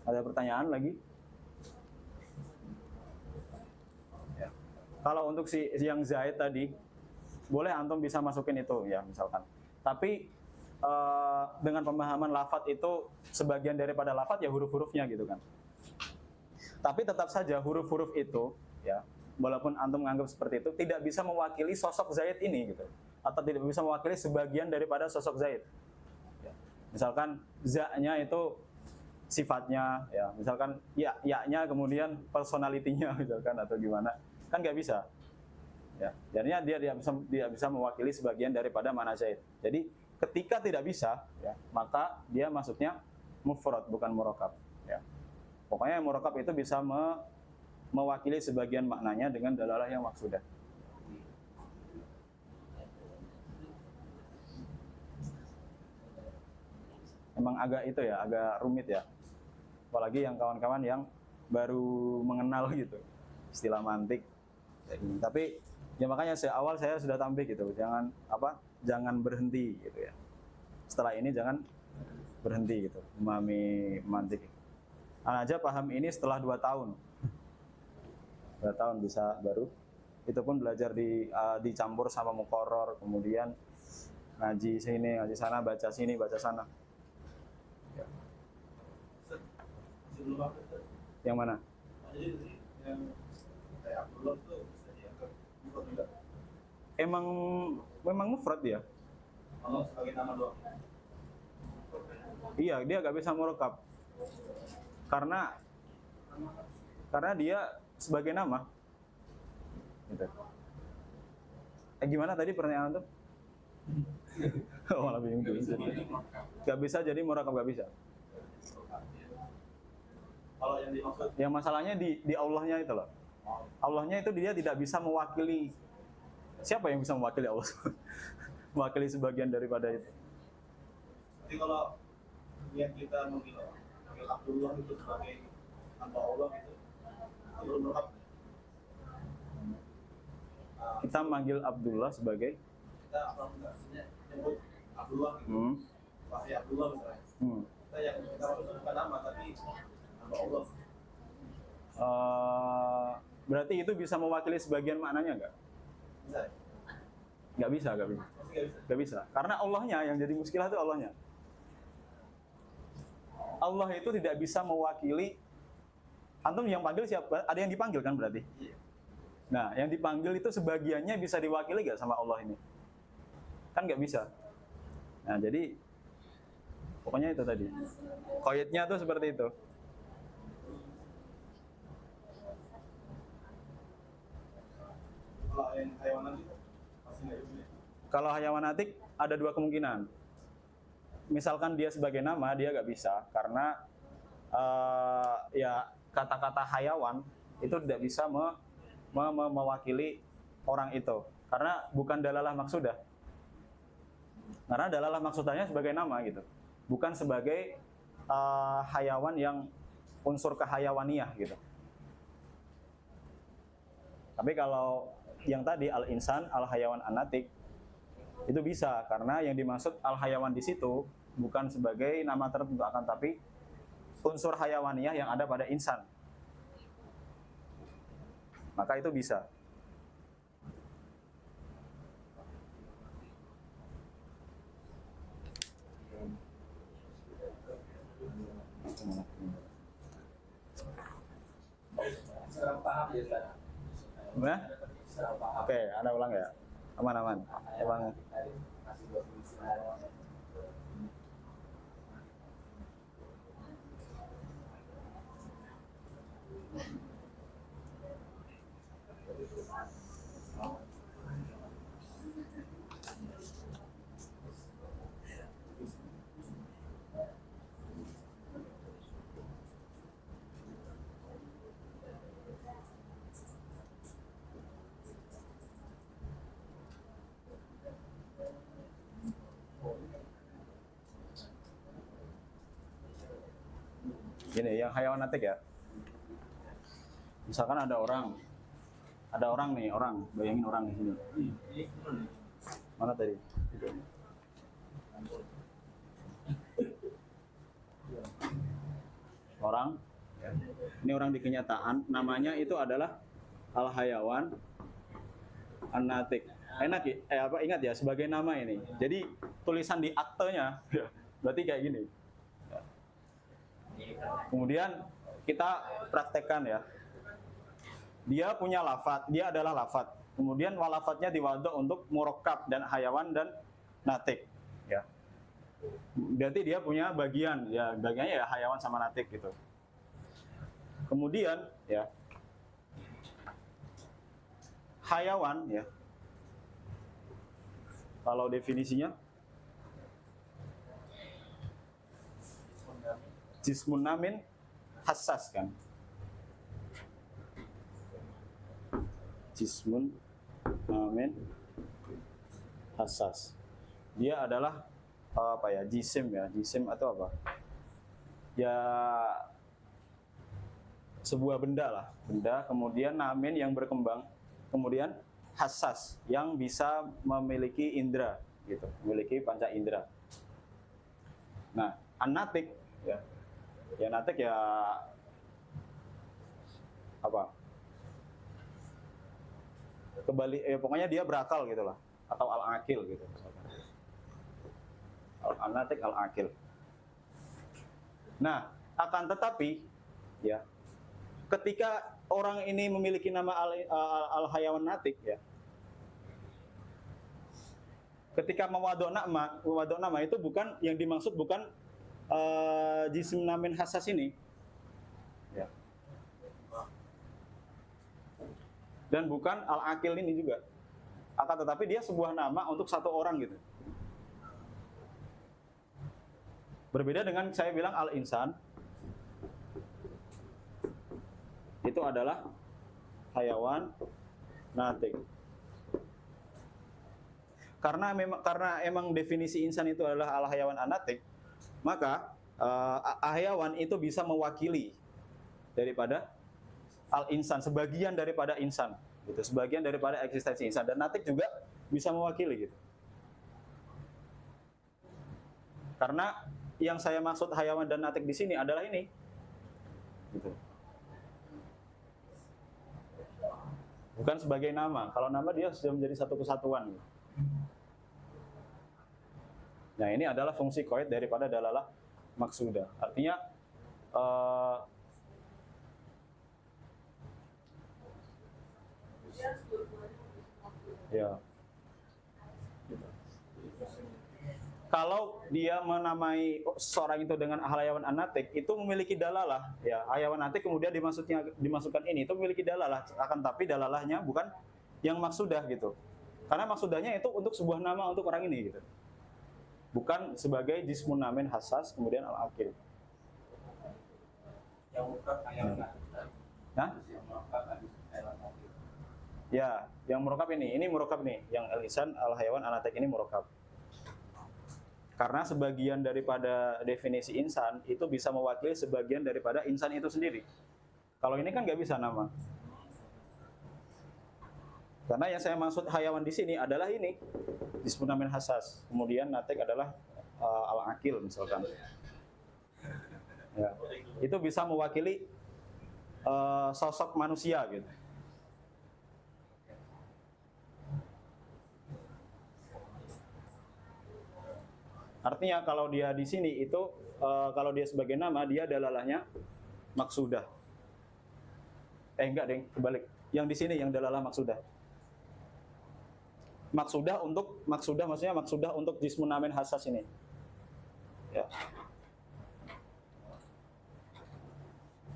Ada pertanyaan lagi? Ya. Kalau untuk si yang Zaid tadi, boleh antum bisa masukin itu ya misalkan. Tapi dengan pemahaman lafadz itu sebagian daripada lafadz ya huruf-hurufnya gitu kan. Tapi tetap saja huruf-huruf itu ya, walaupun antum menganggap seperti itu, tidak bisa mewakili sosok Zaid ini gitu, atau tidak bisa mewakili sebagian daripada sosok Zaid. Ya. Misalkan za-nya itu sifatnya, ya. Misalkan ya-nya kemudian personalitinya, misalkan atau gimana, kan nggak bisa. Ya, jadinya dia bisa mewakili sebagian daripada makna zaid. Jadi ketika tidak bisa, ya, maka dia masuknya mufrad bukan murakkab. Ya. Pokoknya murakkab itu bisa mewakili sebagian maknanya dengan dalalah yang maksudah. Emang agak itu ya, agak rumit ya. Apalagi yang kawan-kawan yang baru mengenal gitu istilah mantik. Tapi ya makanya awal saya sudah tampil gitu, jangan berhenti gitu ya. Setelah ini jangan berhenti gitu memahami mantik. Anak aja paham ini setelah 2 tahun. 2 tahun bisa baru. Itu pun belajar dicampur sama muqarrar, kemudian ngaji sini, ngaji sana, baca sini, baca sana. Sebelum apa itu? Yang mana? Jadi yang kayak Abdullah itu bisa dianggap mufrad juga. Memang mufrad dia. Kalau sebagai nama doang. Iya, dia gak bisa murakkab. Karena dia sebagai nama. Gitu. Gimana tadi pertanyaan tuh? Oh, malah bingung tuh. Gak bisa jadi murakkab, gak bisa. Kalau yang dimaksud Yang masalahnya di Allahnya itu loh. Allahnya itu dia tidak bisa mewakili. Siapa yang bisa mewakili Allah? Mewakili sebagian daripada itu. jadi kalau niat kita manggil Abdullah itu sebagai hamba Allah gitu, belum lengkap. Kita manggil Abdullah sebagai Kita apa enggak nyebut Abdullah gitu. Wahai Abdullah misalnya. Kita yang kita maksud bukan nama tapi hamba Allah. Berarti itu bisa mewakili sebagian maknanya nggak? Bisa. Nggak bisa. Pasti nggak bisa. Nggak bisa. Karena Allahnya yang jadi muskilah itu Allahnya. Allah itu tidak bisa mewakili. Antum yang panggil siapa? Ada yang dipanggil kan berarti? Iya. Nah, yang dipanggil itu sebagiannya bisa diwakili nggak sama Allah ini? Kan nggak bisa. Nah, jadi pokoknya itu tadi. Qaidnya tuh seperti itu. Kalau yang hayawanan itu pasti nggak bisa. Kalau hayawanatik ada 2 kemungkinan. Misalkan dia sebagai nama, dia nggak bisa karena ya kata-kata hayawan itu tidak bisa mewakili orang itu karena bukan dalalah maksudah. Karena dalalah maksudahnya sebagai nama gitu, bukan sebagai hayawan yang unsur kehayawaniyah gitu. Tapi kalau yang tadi al-insan, al-hayawan anatik itu bisa karena yang dimaksud al-hayawan di situ bukan sebagai nama tertentu akan tapi unsur hayawaniyah yang ada pada insan. Maka itu bisa. Sekarang paham ya Ustaz? Gimana? Sekarang paham. Oke, Anda ulang ya. Aman-aman. Ulang. Masih 29. Gini, yang hayawanatik ya. Misalkan ada orang nih, bayangin orang di sini. Mana tadi? Orang, ini orang di kenyataan, namanya itu adalah al-hayawan an-natik. Enak ya? Ingat ya, sebagai nama ini. Jadi tulisan di aktenya, berarti kayak gini. Kemudian kita praktekkan ya. Dia punya lafadz, dia adalah lafadz. Kemudian walafatnya diwaduk untuk murakkab dan hayawan dan natik. Ya. Berarti dia punya bagian, ya bagiannya ya hayawan sama natik gitu. Kemudian ya hayawan ya, kalau definisinya jismun namin hassas kan. Jismun namin hassas. Dia adalah apa ya? Jisim ya, jisim atau apa? Ya sebuah benda lah, benda kemudian namin yang berkembang, kemudian hassas yang bisa memiliki indera gitu, memiliki panca indera. Nah, anatik ya. Ya natik ya apa? Kembali pokoknya dia berakal gitu lah, atau al-akil gitu misalkan. Al-anatik al-akil. Nah, akan tetapi ya ketika orang ini memiliki nama al-hayawan natik ya, ketika mewadok nama itu bukan yang dimaksud, bukan jisim namin hassas ini ya. Dan bukan al-akil ini juga. Akan tetapi dia sebuah nama untuk satu orang gitu. Berbeda dengan saya bilang al-insan, itu adalah hayawan natik. Karena emang definisi insan itu adalah al-hayawan anatik, maka hayawan itu bisa mewakili daripada al-insan, sebagian daripada insan gitu, sebagian daripada eksistensi insan, dan natik juga bisa mewakili gitu. Karena yang saya maksud hayawan dan natik di sini adalah ini gitu. Bukan sebagai nama. Kalau nama dia sudah menjadi satu kesatuan gitu. Nah, ini adalah fungsi qaid daripada dalalah maksudah. Artinya ya. Kalau dia menamai seorang itu dengan hayawan anatik, itu memiliki dalalah. Ya, hayawan anatik kemudian dimasukkan ini, itu memiliki dalalah. Akan tapi dalalahnya bukan yang maksudah gitu. Karena maksudahnya itu untuk sebuah nama untuk orang ini gitu. Bukan sebagai jismun namin hassas kemudian al-akil. Yang murkab hayawan natik. Nah? Yang murkab hayawan natik. Ya, yang murokab ini murokab nih, yang al-insan al-hayawan anatik ini murokab. Karena sebagian daripada definisi insan itu bisa mewakili sebagian daripada insan itu sendiri. Kalau ini kan nggak bisa nama. Karena yang saya maksud hayawan di sini adalah ini, jismun namin hassas. Kemudian natik adalah al-akil misalkan. Ya, itu bisa mewakili sosok manusia gitu. Artinya kalau dia di sini itu kalau dia sebagai nama, dia dalalahnya maksudah. Enggak deng, kebalik. Yang di sini yang dalalah maksudah. Maksudah maksudnya maksudah untuk jismun namin hassas ini. Ya.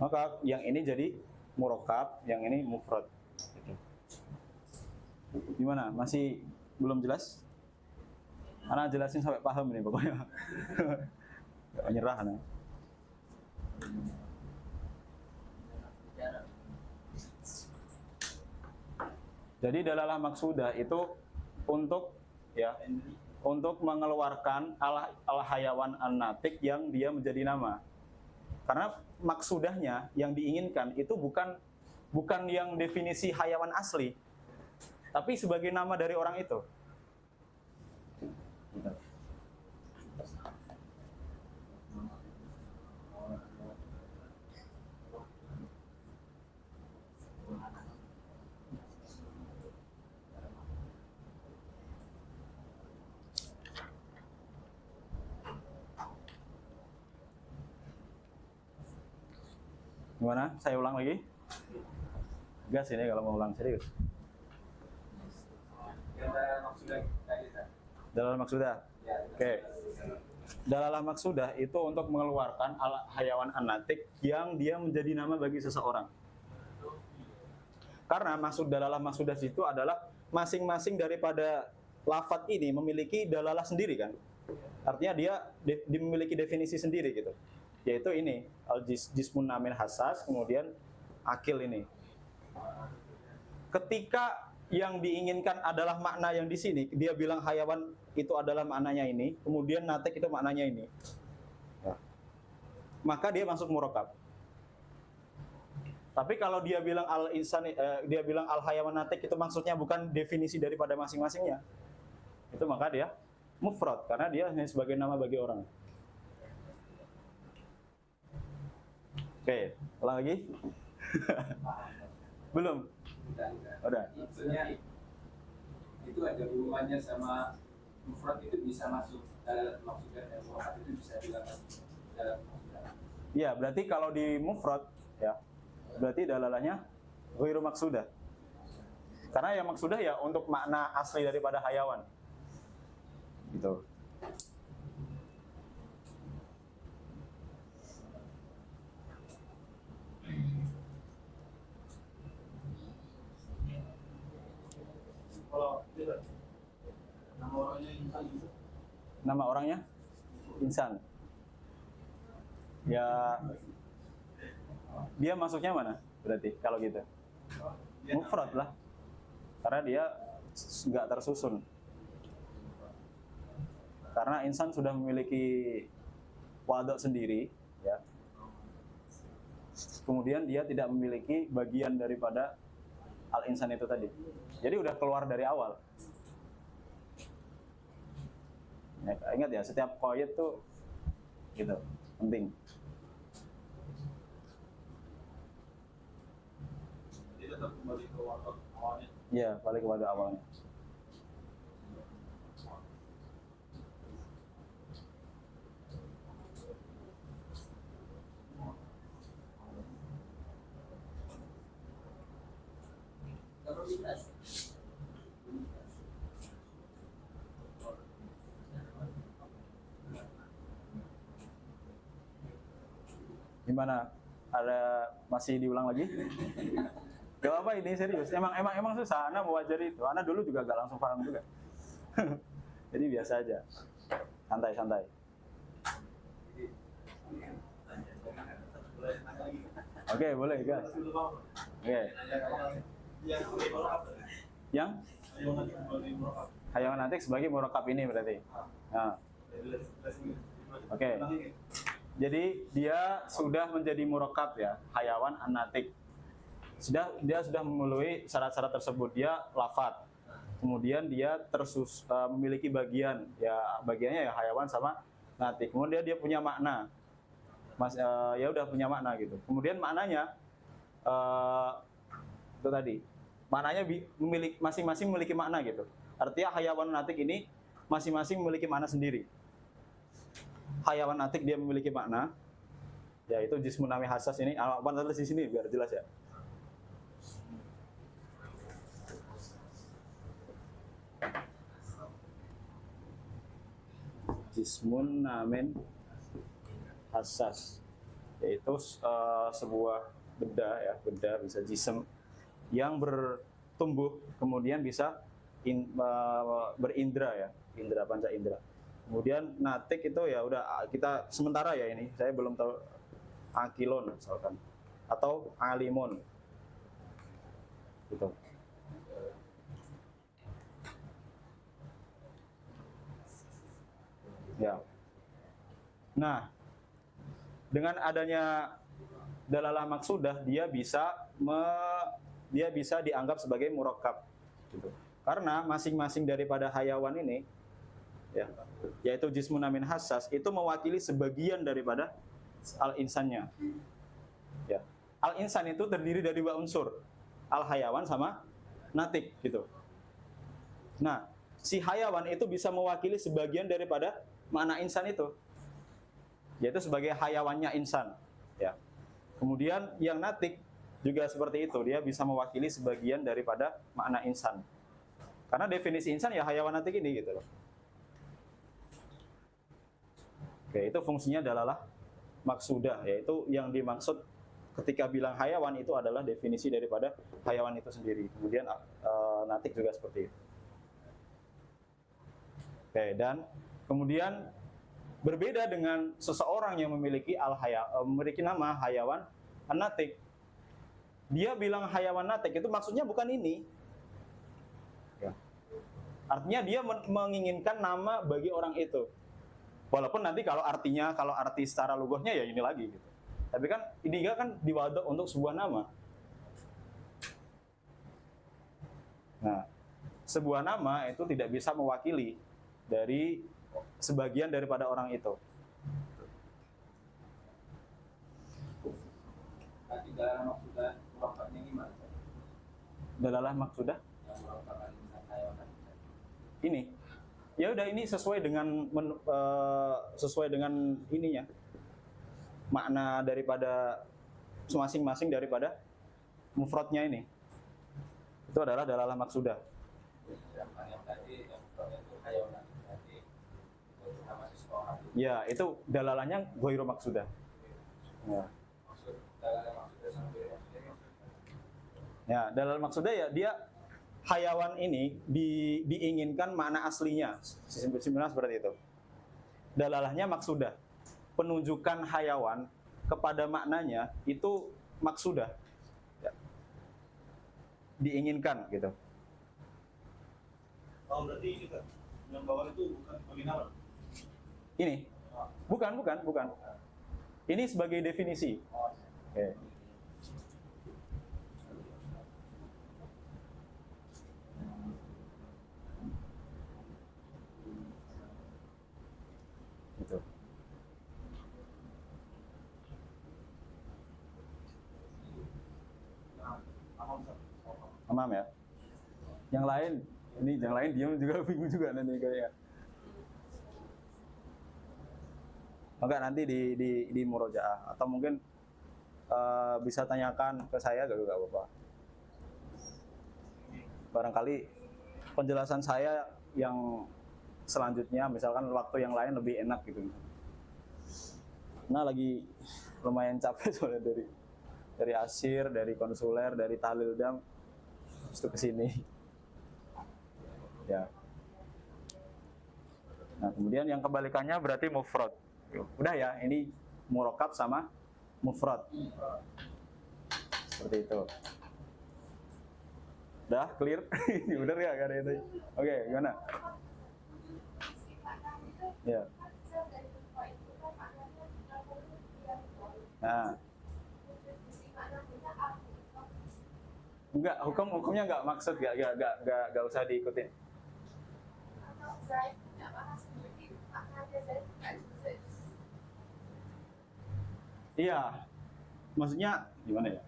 Maka yang ini jadi murokab, yang ini mufrad. Gimana? Masih belum jelas? Ana jelasin sampai paham ini pokoknya. Gak menyerah nah. Jadi dalalah maksudah itu untuk mengeluarkan al-hayawan an-natik yang dia menjadi nama. Karena maksudahnya yang diinginkan itu bukan yang definisi hayawan asli, tapi sebagai nama dari orang itu. Gimana? Saya ulang lagi? Gas ini kalau mau ulang serius. Yang dalam maksudah tadi, Dalam maksudah. ya. Oke. Dalalah maksudah itu untuk mengeluarkan hayawan anatik yang dia menjadi nama bagi seseorang. Karena maksud dalalah maksudah itu adalah masing-masing daripada lafadz ini memiliki dalalah sendiri kan. Artinya dia memiliki definisi sendiri gitu. Yaitu ini al-jismun namin hassas, kemudian akil ini. Ketika yang diinginkan adalah makna yang di sini, dia bilang hayawan itu adalah maknanya ini, kemudian natik itu maknanya ini. Ya. Maka dia masuk murokab. Tapi kalau dia bilang al-insan, dia bilang al-hayawan natik itu maksudnya bukan definisi daripada masing-masingnya. Itu maka dia mufrad karena dia hanya sebagai nama bagi orang. Oke, ulang lagi. Belum? Udah. Maksudnya itu ada hubungannya sama mufrad, itu bisa masuk dalam maksudnya, mufrad itu bisa dilakukan dalam maksudnya. Ya, berarti kalau di mufrad ya, berarti dalalahnya ghairu maksudah. Karena yang maksudah ya untuk makna asli daripada hayawan. Gitu. Kalau tidak, nama orangnya insan juga. Nama orangnya insan. Ya, dia masuknya mana? Berarti kalau gitu, mufrad lah, karena dia nggak tersusun. Karena insan sudah memiliki waduk sendiri, ya. Kemudian dia tidak memiliki bagian daripada al-insan itu tadi. Jadi udah keluar dari awal. Ya, ingat ya, setiap qaid tuh gitu, penting. Jadi tetap kembali ke waktu awalnya. Iya, balik kepada awalnya. Gimana? Ada masih diulang lagi? Gak apa ini serius. Emang susah. Ana mau ajar itu. Ana dulu juga gak langsung paham juga. Jadi biasa aja. Santai-santai. Oke, boleh guys. Oke. Yang hayawan natik sebagai murokab ini berarti. Nah. Oke. Jadi dia sudah menjadi murokab ya, hayawan an-natik. Dia sudah memenuhi syarat-syarat tersebut. Dia lafadz. Kemudian dia memiliki bagian, ya bagiannya ya hayawan sama natik. Kemudian dia punya makna. Ya udah punya makna gitu. Kemudian maknanya itu tadi. Maknanya masing-masing memiliki makna gitu. Artinya hayawan natik ini masing-masing memiliki makna sendiri. Hayawan natik dia memiliki makna, yaitu jismun nami hassas ini. Apa tulis di sini biar jelas ya. Jismun namin hassas, yaitu sebuah benda bisa jism yang bertumbuh kemudian bisa berindra ya, indra panca indra. Kemudian natik itu ya udah kita sementara ya ini, saya belum tahu akilon misalkan atau alimun gitu. Ya. Nah, dengan adanya dalalah maksudah dia bisa dianggap sebagai murakkab gitu. Karena masing-masing daripada hayawan ini ya, yaitu jismun min hassas itu mewakili sebagian daripada al-insannya. Ya. Al-insan itu terdiri dari dua unsur, al-hayawan sama natik gitu. Nah, si hayawan itu bisa mewakili sebagian daripada makna insan itu, yaitu sebagai hayawannya insan. Ya. Kemudian yang natik juga seperti itu, dia bisa mewakili sebagian daripada makna insan. Karena definisi insan ya hayawan natik ini gitu loh. Oke, itu fungsinya dalalah maksudah, yaitu yang dimaksud ketika bilang hayawan itu adalah definisi daripada hayawan itu sendiri. Kemudian natik juga seperti itu. Oke, dan kemudian berbeda dengan seseorang yang memiliki memiliki nama hayawan natik. Dia bilang hayawan natik itu maksudnya bukan ini. Ya. Artinya dia menginginkan nama bagi orang itu. Walaupun nanti kalau arti secara lughahnya ya ini lagi gitu. Tapi kan ini kan diwadok untuk sebuah nama. Nah, sebuah nama itu tidak bisa mewakili dari sebagian daripada orang itu. Nanti dalam maksudah murakabnya gimana? Dalalah maksudah Yang murakabkan hayawan. ini. Ya udah ini sesuai dengan ininya. Makna daripada masing-masing daripada mufradnya ini. Itu adalah dalalah maksudah. Yang tadi yang murakabnya itu hayawan tadi itu nama seseorang. Ya, itu dalalahnya ghairu maksudah. Ya. Maksud dalam maksudnya sama maksudnya. Ya, dalal maksudah ya dia hayawan ini diinginkan makna aslinya. Sebenarnya seperti itu. Dalalahnya maksudah. Penunjukan hayawan kepada maknanya itu maksudah. Ya. Diinginkan gitu. Oh, berarti ini kan yang bawah itu bukan sebagai nama. Ini. Bukan. Ini sebagai definisi. Oke. Gitu. Paham ya? Yang lain diam juga bingung juga nanti kayaknya. Enggak, nanti di murojaah atau mungkin bisa tanyakan ke saya gak apa-apa. Barangkali penjelasan saya yang selanjutnya misalkan waktu yang lain lebih enak gitu. Nah, lagi lumayan capek soalnya dari asir, dari konsuler, dari tahlil dam itu ke sini. Ya. Nah, kemudian yang kebalikannya berarti mufrad. Udah ya, ini murakab sama mufrad. Seperti itu. Udah clear? Bener ya kan itu? Oke, gimana? Ya. Nah. Enggak, hukumnya enggak maksud enggak usah diikutin. Iya, maksudnya gimana ya?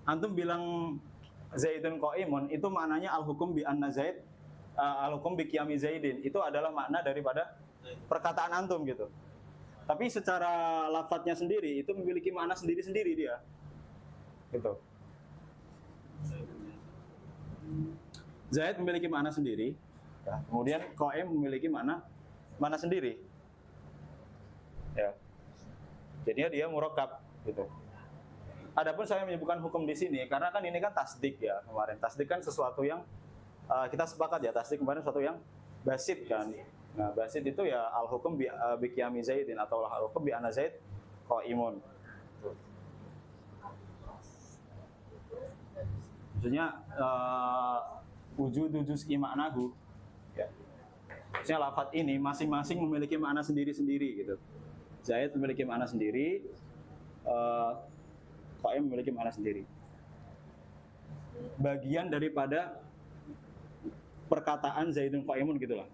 Antum bilang Zaidun Qaimun itu maknanya al-hukum bi anna Zaid, al-hukum bi qiyami Zaidin. Itu adalah makna daripada perkataan antum gitu. Tapi secara lafadznya sendiri itu memiliki makna sendiri-sendiri dia. Gitu. Zaid memiliki makna sendiri, ya. Kemudian Qaim memiliki makna sendiri. Ya. Jadinya dia murakab gitu. Adapun saya menyebutkan hukum di sini karena kan ini kan tasdik ya kemarin. Tasdik kan sesuatu yang kita sepakat ya, tasdik kemarin sesuatu yang basit kan. Nah, basit itu ya al-hukum bi qiyami Zaidin atau al-hukum bi anna Zaid qaimun. Maksudnya wujudu juz'i maknahu ya. Maksudnya lafadz ini masing-masing memiliki makna sendiri-sendiri gitu. Zaid memiliki makna sendiri, Qaim memiliki makna sendiri. Bagian daripada perkataan Zaidun Qaimun gitulah.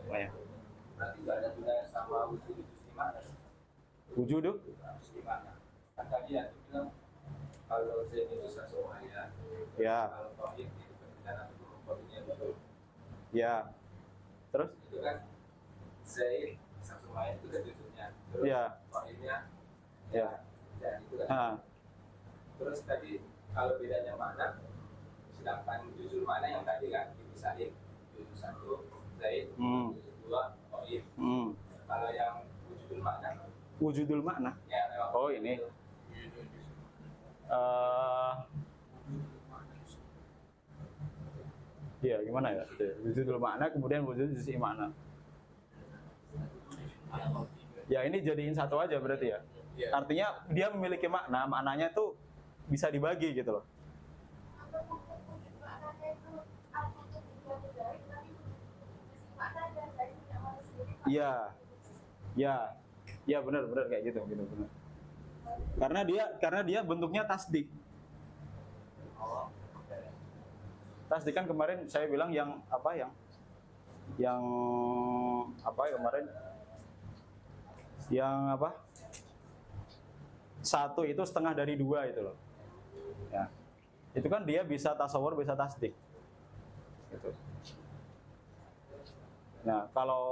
Ya. Berarti nggak ada gunanya sama wujud itu gimana? Wujud Gimana? Kan tadi yang bilang kalau Zaid itu sesuatu ya. Kalau Qaim itu berbeda dengan Qaimnya betul. Ya. Terus? Itu kan Zaid sesuatu itu udah wujudnya. Terus Ya. Qaimnya Ya. dan itu kan. Ha. Terus tadi kalau bedanya mana? Sedangkan jujur mana yang tadi kan dipisahin jujur satu Zaid, jujur dua Qaim. Kalau yang wujud wujudul makna. Wujudul makna. Ya, lewat. Oh ini. Iya gimana ya? Wujudul makna kemudian wujud juz'i makna. Ya ini jadiin satu aja berarti ya. Artinya dia memiliki makna, maknanya tuh bisa dibagi gitu loh. Iya, ya benar kayak gitu benar. Karena dia bentuknya tasdik. Tasdik kan kemarin saya bilang yang apa kemarin yang apa? Satu itu setengah dari dua itu loh. Ya. Itu kan dia bisa tasawur, bisa tasdik. Gitu. Nah, kalau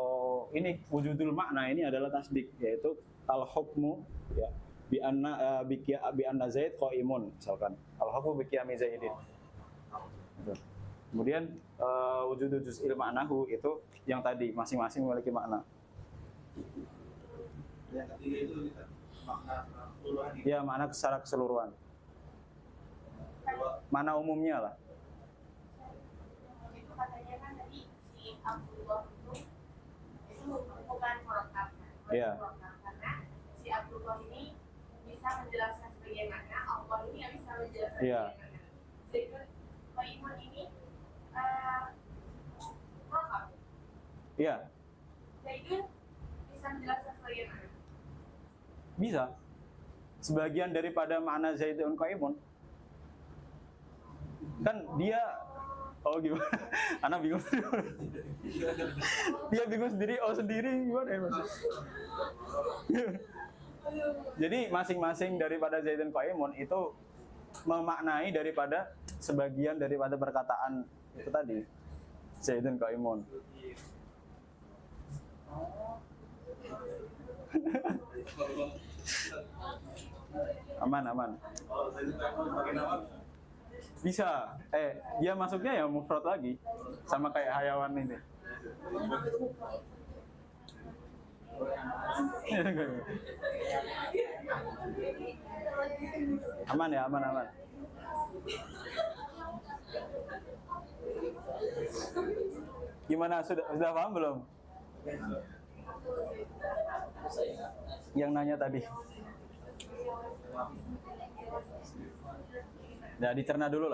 ini wujudul makna ini adalah tasdik, yaitu al-hukmu ya bi anna Zaid qaimun misalkan. Al-hukmu bi qiyami Zaidin. Gitu. Kemudian wujudul juz'il ma'nahu itu yang tadi masing-masing memiliki makna. Yang ketiga itu makna keseluruhan. Ya, makna secara keseluruhan. Mana umumnya lah. Itu katanya kan tadi si Abdullah itu bukan murokab. Iya. Karena si Abdullah ini bisa menjelaskan sebagai makna, Allah ini nggak bisa menjelaskan Iya. sebagai makna. Zaidun Qaimun ini murokab. Iya, Zaidun bisa menjelaskan sebagai makna. bisa. Sebagian daripada makna Zaidun qaimun kan dia gimana? Anak bingung. Dia bingung sendiri, sendiri gimana ya Mas? Jadi masing-masing daripada Zaidun qaimun itu memaknai daripada sebagian daripada perkataan itu tadi. Zaidun qaimun. Aman. Kalau saya pakai nama Bisa. Dia masuknya ya mufrad lagi. Sama kayak hayawan ini. Aman ya, aman. Gimana, sudah paham belum? Yang nanya tadi. Nah, dicerna dulu.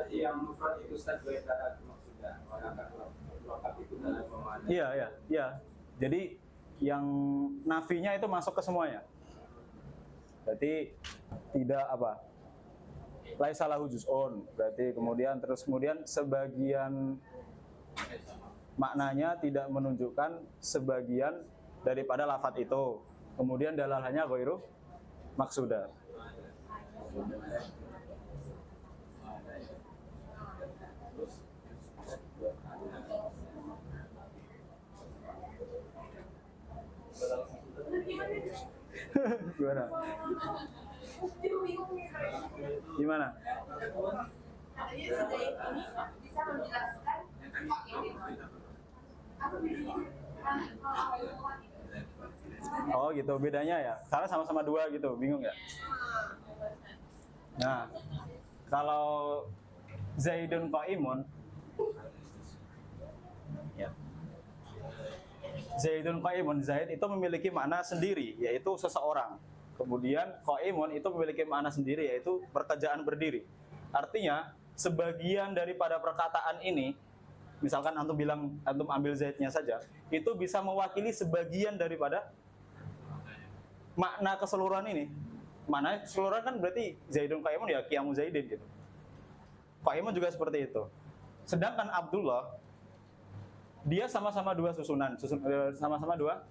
Yang mufrad itu Ustaz berkata maksudnya murokab itu dalam pemahaman. Iya. Jadi yang nafinya itu masuk ke semuanya. Berarti tidak apa? Laisa lahu juz'un. Berarti kemudian sebagian maknanya tidak menunjukkan sebagian daripada lafadz itu. Kemudian dalalannya ghairu maksudah. Gimana? Katanya si Zaid ini bisa menjelaskan ini. Apa bedanya? Oh gitu, bedanya ya? Karena sama-sama dua gitu, bingung ya? Nah, kalau Zaidun qaimun, ya. Zaidun qaimun, Zaid itu memiliki makna sendiri, yaitu seseorang. Kemudian qaimun itu memiliki makna sendiri, yaitu pekerjaan berdiri. Artinya, sebagian daripada perkataan ini, misalkan antum ambil Zaidnya saja, itu bisa mewakili sebagian daripada makna keseluruhan ini. Makna keseluruhan kan berarti Zaidun qaimun ya qiyamu Zaidin gitu. Qaimun juga seperti itu. Sedangkan Abdullah dia sama-sama dua sama-sama dua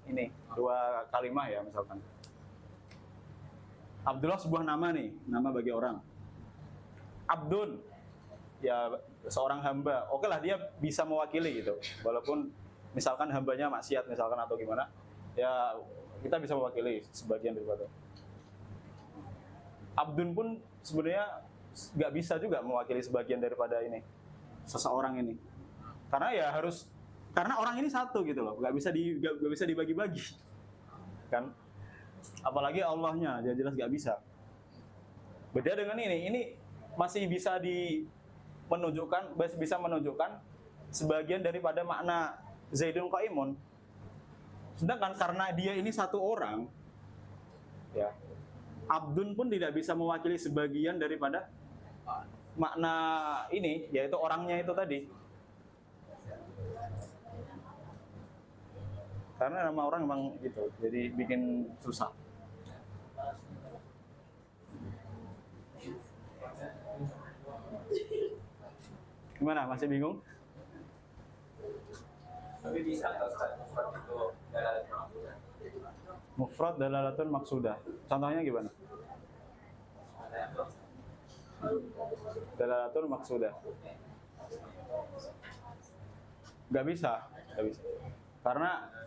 kalimah ya misalkan. Abdullah sebuah nama nih, nama bagi orang. Abdun ya seorang hamba. Oke lah dia bisa mewakili gitu. Walaupun misalkan hambanya maksiat misalkan atau gimana, ya kita bisa mewakili sebagian daripada. Abdun pun sebenarnya nggak bisa juga mewakili sebagian daripada ini seseorang ini. Karena ya harus karena orang ini satu gitu loh, nggak bisa dibagi-bagi, kan? Apalagi Allahnya, jelas nggak bisa. Beda dengan ini masih bisa menunjukkan sebagian daripada makna Zaidun Qaimun. Sedangkan karena dia ini satu orang, ya, Abdun pun tidak bisa mewakili sebagian daripada makna ini, yaitu orangnya itu tadi. Karena nama orang memang gitu, jadi bikin susah. Gimana? Masih bingung? Tapi bisa nggak Ustaz mufrad itu dalalatun maksudah? Mufrad dalalatun maksudah. Contohnya gimana? Dalalatun maksudah. Gak bisa. Karena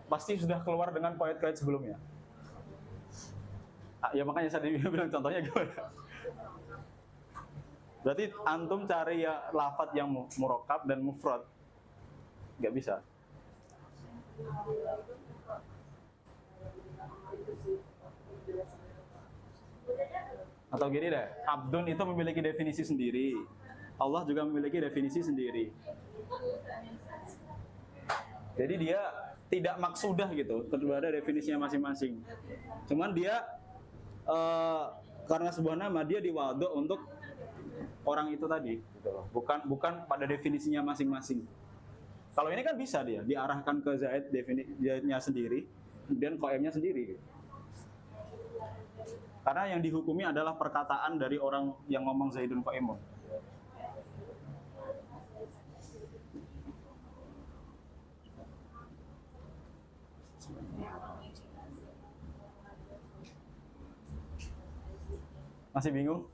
pasti sudah keluar dengan qaid-qaid sebelumnya. Ya makanya saya bilang contohnya gimana. Berarti antum cari ya lafadz yang murakkab dan mufrad. Nggak bisa. Atau gini deh, abdun itu memiliki definisi sendiri. Allah juga memiliki definisi sendiri. Jadi dia tidak maksudah gitu, terhadap definisinya masing-masing. Cuman dia karena sebuah nama dia diwaduk untuk orang itu tadi, gitu loh. Bukan pada definisinya masing-masing. Kalau ini kan bisa dia diarahkan ke zaidnya sendiri, kemudian qaimnya sendiri. Gitu. Karena yang dihukumi adalah perkataan dari orang yang ngomong Zaidun qaimun. Masih bingung?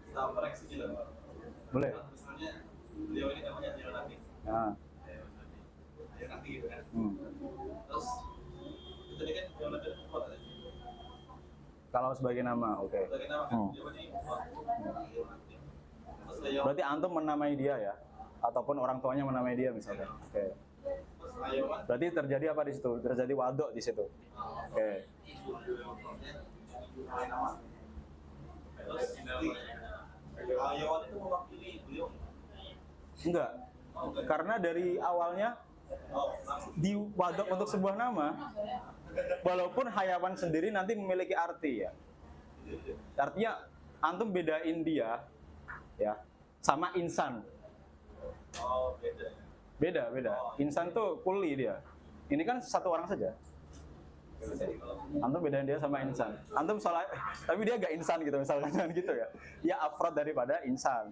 Kita koreksi juga, Pak. Boleh. Misalnya beliau ini namanya Ayah Nabi. Nah. Ayah Nabi gitu kan. Terus tadi kan yang ada apa tadi? Kalau sebagai nama, oke. Sebagai nama kan dia berarti terus Ayah Berarti antum menamai dia ya, ataupun orang tuanya menamai dia misalnya. Oke. terus Ayah Berarti terjadi apa di situ? Terjadi waduk di situ. Oke. Terus Ayawan itu mewakili beliau. Enggak. Karena dari awalnya diwaduk untuk sebuah nama, walaupun hayawan sendiri nanti memiliki arti ya. Artinya antum bedain dia ya sama insan. Oh, beda. Beda. Insan tuh kuli dia. Ini kan satu orang saja. Antum bedain dia sama insan. Antum salah, tapi dia gak insan gitu misalkan gitu ya. Dia afrod daripada insan.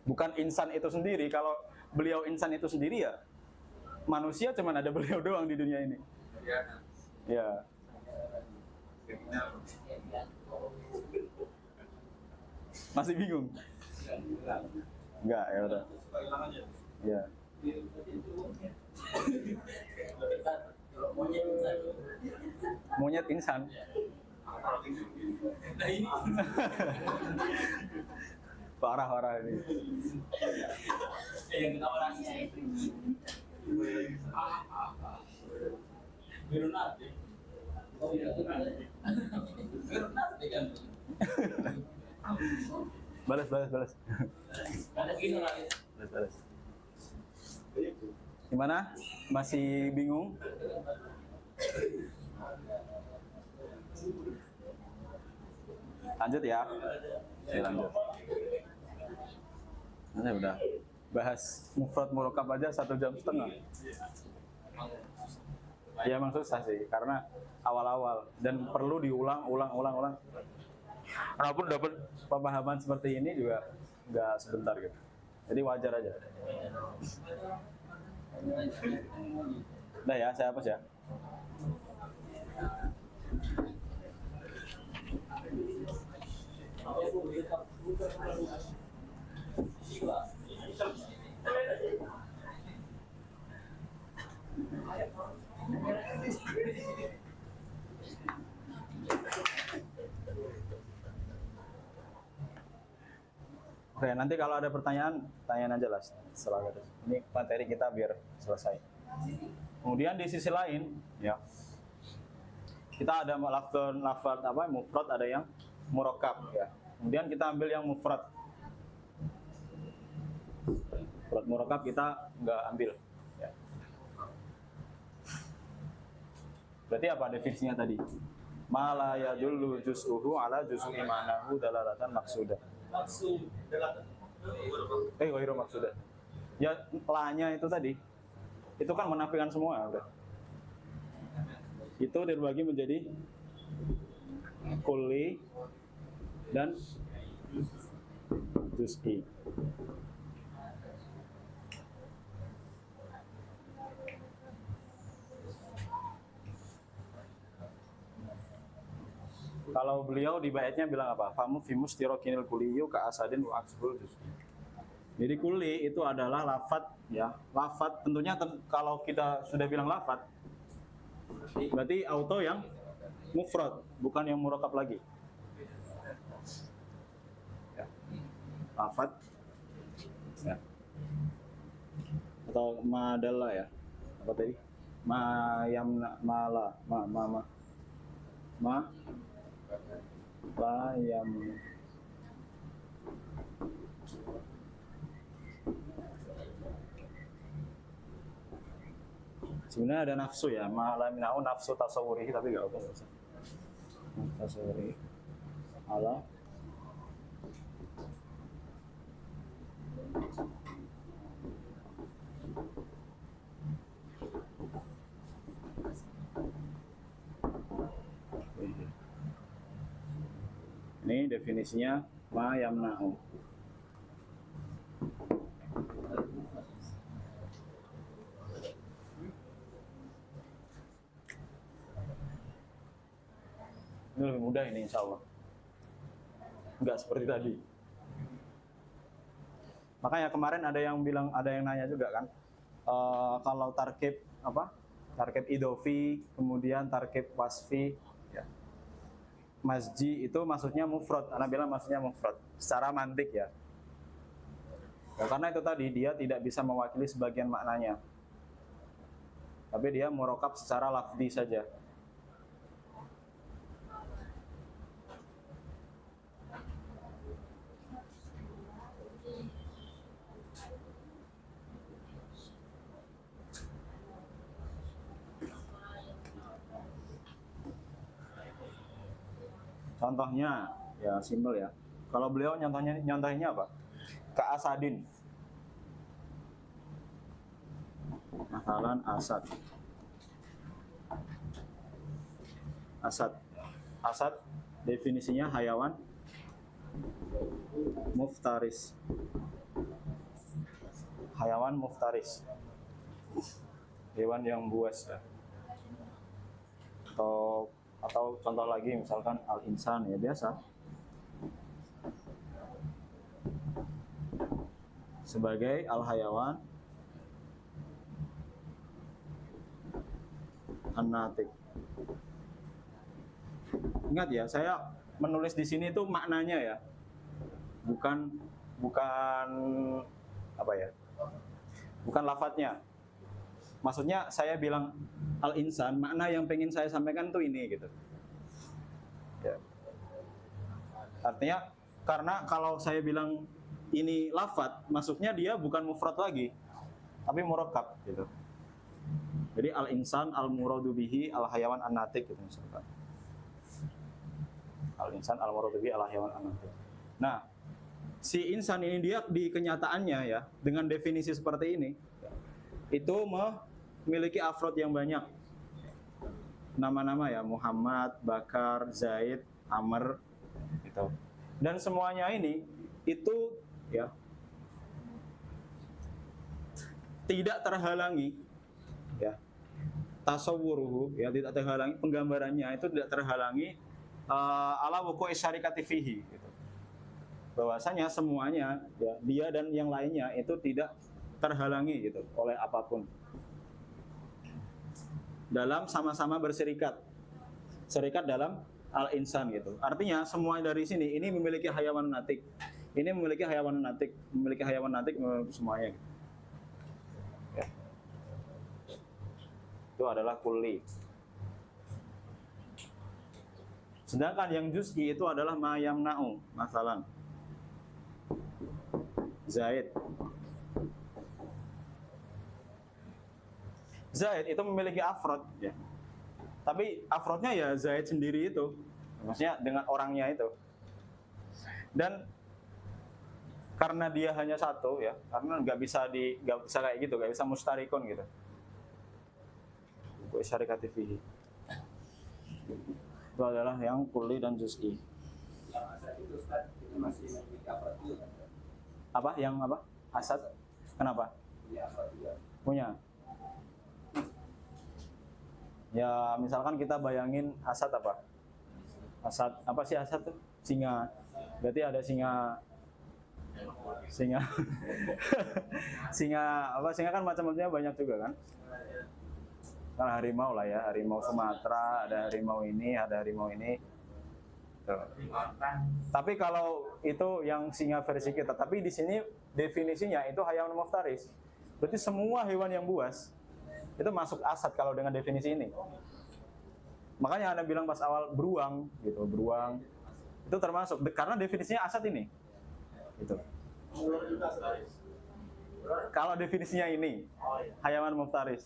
Bukan insan itu sendiri. Kalau beliau insan itu sendiri ya manusia cuman ada beliau doang di dunia ini. Ya. Masih bingung? Enggak, ya udah. Ya. Monyet insan. Parah ini. Yang kita orang Birunati. Oh iya, Birunati kan. Balas. Ada gini lah. Balas. Gimana? Masih bingung? Lanjut ya. Oke, lanjut. Nah, udah bahas mufrad murokab aja 1,5 jam. Ya emang susah sih karena awal-awal dan perlu diulang. Walaupun dapat pemahaman seperti ini juga nggak sebentar gitu. Jadi wajar aja. Udah ya, saya hapus ya. Oke, nanti kalau ada pertanyaan, tanyain aja lah setelah itu. Ini materi kita biar selesai. Kemudian di sisi lain, ya, kita ada lafaz apa mufrad, ada yang murakkab, ya. Kemudian kita ambil yang mufrad. Mufrad murakkab kita nggak ambil. Ya. Berarti apa definisinya tadi? Ma la yadullu juz'uhu ala juz'i ma'nahu dalalatan maksudah. Maksud dalam Ghairu maksudah. Ya, la-nya itu tadi. Itu kan menafikan semua, udah. Itu dibagi menjadi kulli dan juz'i. Kalau beliau di baitnya bilang apa? Famu fimus tirokinil kuliyu ka asadin wa aksbul juz'i. Jadi kulli itu adalah lafat, ya. Lafat tentunya kalau kita sudah bilang lafat, berarti auto yang mufrad, bukan yang murakkab lagi. Ya. Lafat, ya. Atau madalla ya. Apa tadi? Ma yamna mala ma la yam. Sebenarnya ada nafsu ya, malaminau nafsu tasawuri, tapi nggak usah. Tasawuri ala ini definisinya ma yamna'u. Ini lebih mudah ini insya Allah. Enggak seperti tadi. Makanya kemarin ada yang bilang, ada yang nanya juga kan, kalau tarkib apa? Tarkib idofi, kemudian tarkib wasfi, ya. Masji itu maksudnya mufrad. Ana bilang maksudnya mufrad secara mantik ya. Ya, karena itu tadi dia tidak bisa mewakili sebagian maknanya. Tapi dia murokab secara lafzi saja. Contohnya ya simpel ya. Kalau beliau nyontohnya apa? Ka asadin. Masalan asad. Asad definisinya hayawan muftaris. Hayawan muftaris. Hewan yang buas ya. Atau contoh lagi misalkan al-insan ya biasa. Sebagai al-hayawan an-natik. Ingat ya, saya menulis di sini itu maknanya ya. Bukan apa ya? Bukan lafadznya. Maksudnya saya bilang al-insan, makna yang pengen saya sampaikan tuh ini gitu. Ya. Artinya Karena kalau saya bilang ini lafat, maksudnya dia bukan mufrad lagi, tapi murakkab gitu. Jadi al-insan al-muradu bihi al-hayawan an-natiq gitu misalkan. Al-insan al-muradu bihi al-hayawan an-natiq. Nah, si insan ini dia di kenyataannya ya, dengan definisi seperti ini, itu memiliki afrod yang banyak. Nama-nama ya, Muhammad, Bakar, Zaid, Amr gitu. Dan semuanya ini itu ya tidak terhalangi ya tasawwuruhu, ya tidak terhalangi penggambarannya itu tidak terhalangi ala wuqu'i syarikati fihi gitu. Bahwasanya semuanya ya, dia dan yang lainnya itu tidak terhalangi gitu oleh apapun dalam sama-sama berserikat dalam al-insan gitu. Artinya semua dari sini ini memiliki hayawan natik, ini memiliki hayawan natik semuanya gitu. Ya. Itu adalah kulli. Sedangkan yang juz'i itu adalah ma yamna'u, masalan Zaid itu memiliki afrod ya. Tapi afrodnya ya Zaid sendiri itu. Maksudnya dengan orangnya itu. Dan karena dia hanya satu ya, karena nggak bisa kayak gitu, nggak bisa mustarikun gitu. Syarikati fihi. Itu adalah yang kulli dan juz'i. Yang asal itu Ustaz, itu masih memiliki afrod juga. Apa? Yang apa? Asad? Kenapa? Ya, afrod juga. Punya. Ya misalkan kita bayangin asad apa? Asad apa sih asad tuh? Singa. Berarti ada singa singa kan macam-macamnya banyak juga kan? Kan harimau lah ya, harimau Sumatera, ada harimau ini. Tuh. Tapi kalau itu yang singa versi kita, tapi di sini definisinya itu hayawan muftaris. Berarti semua hewan yang buas itu masuk asad kalau dengan definisi ini. Makanya Anda bilang pas awal beruang gitu, beruang itu termasuk karena definisinya asad ini. Gitu. Kalau definisinya ini hayawan muftaris.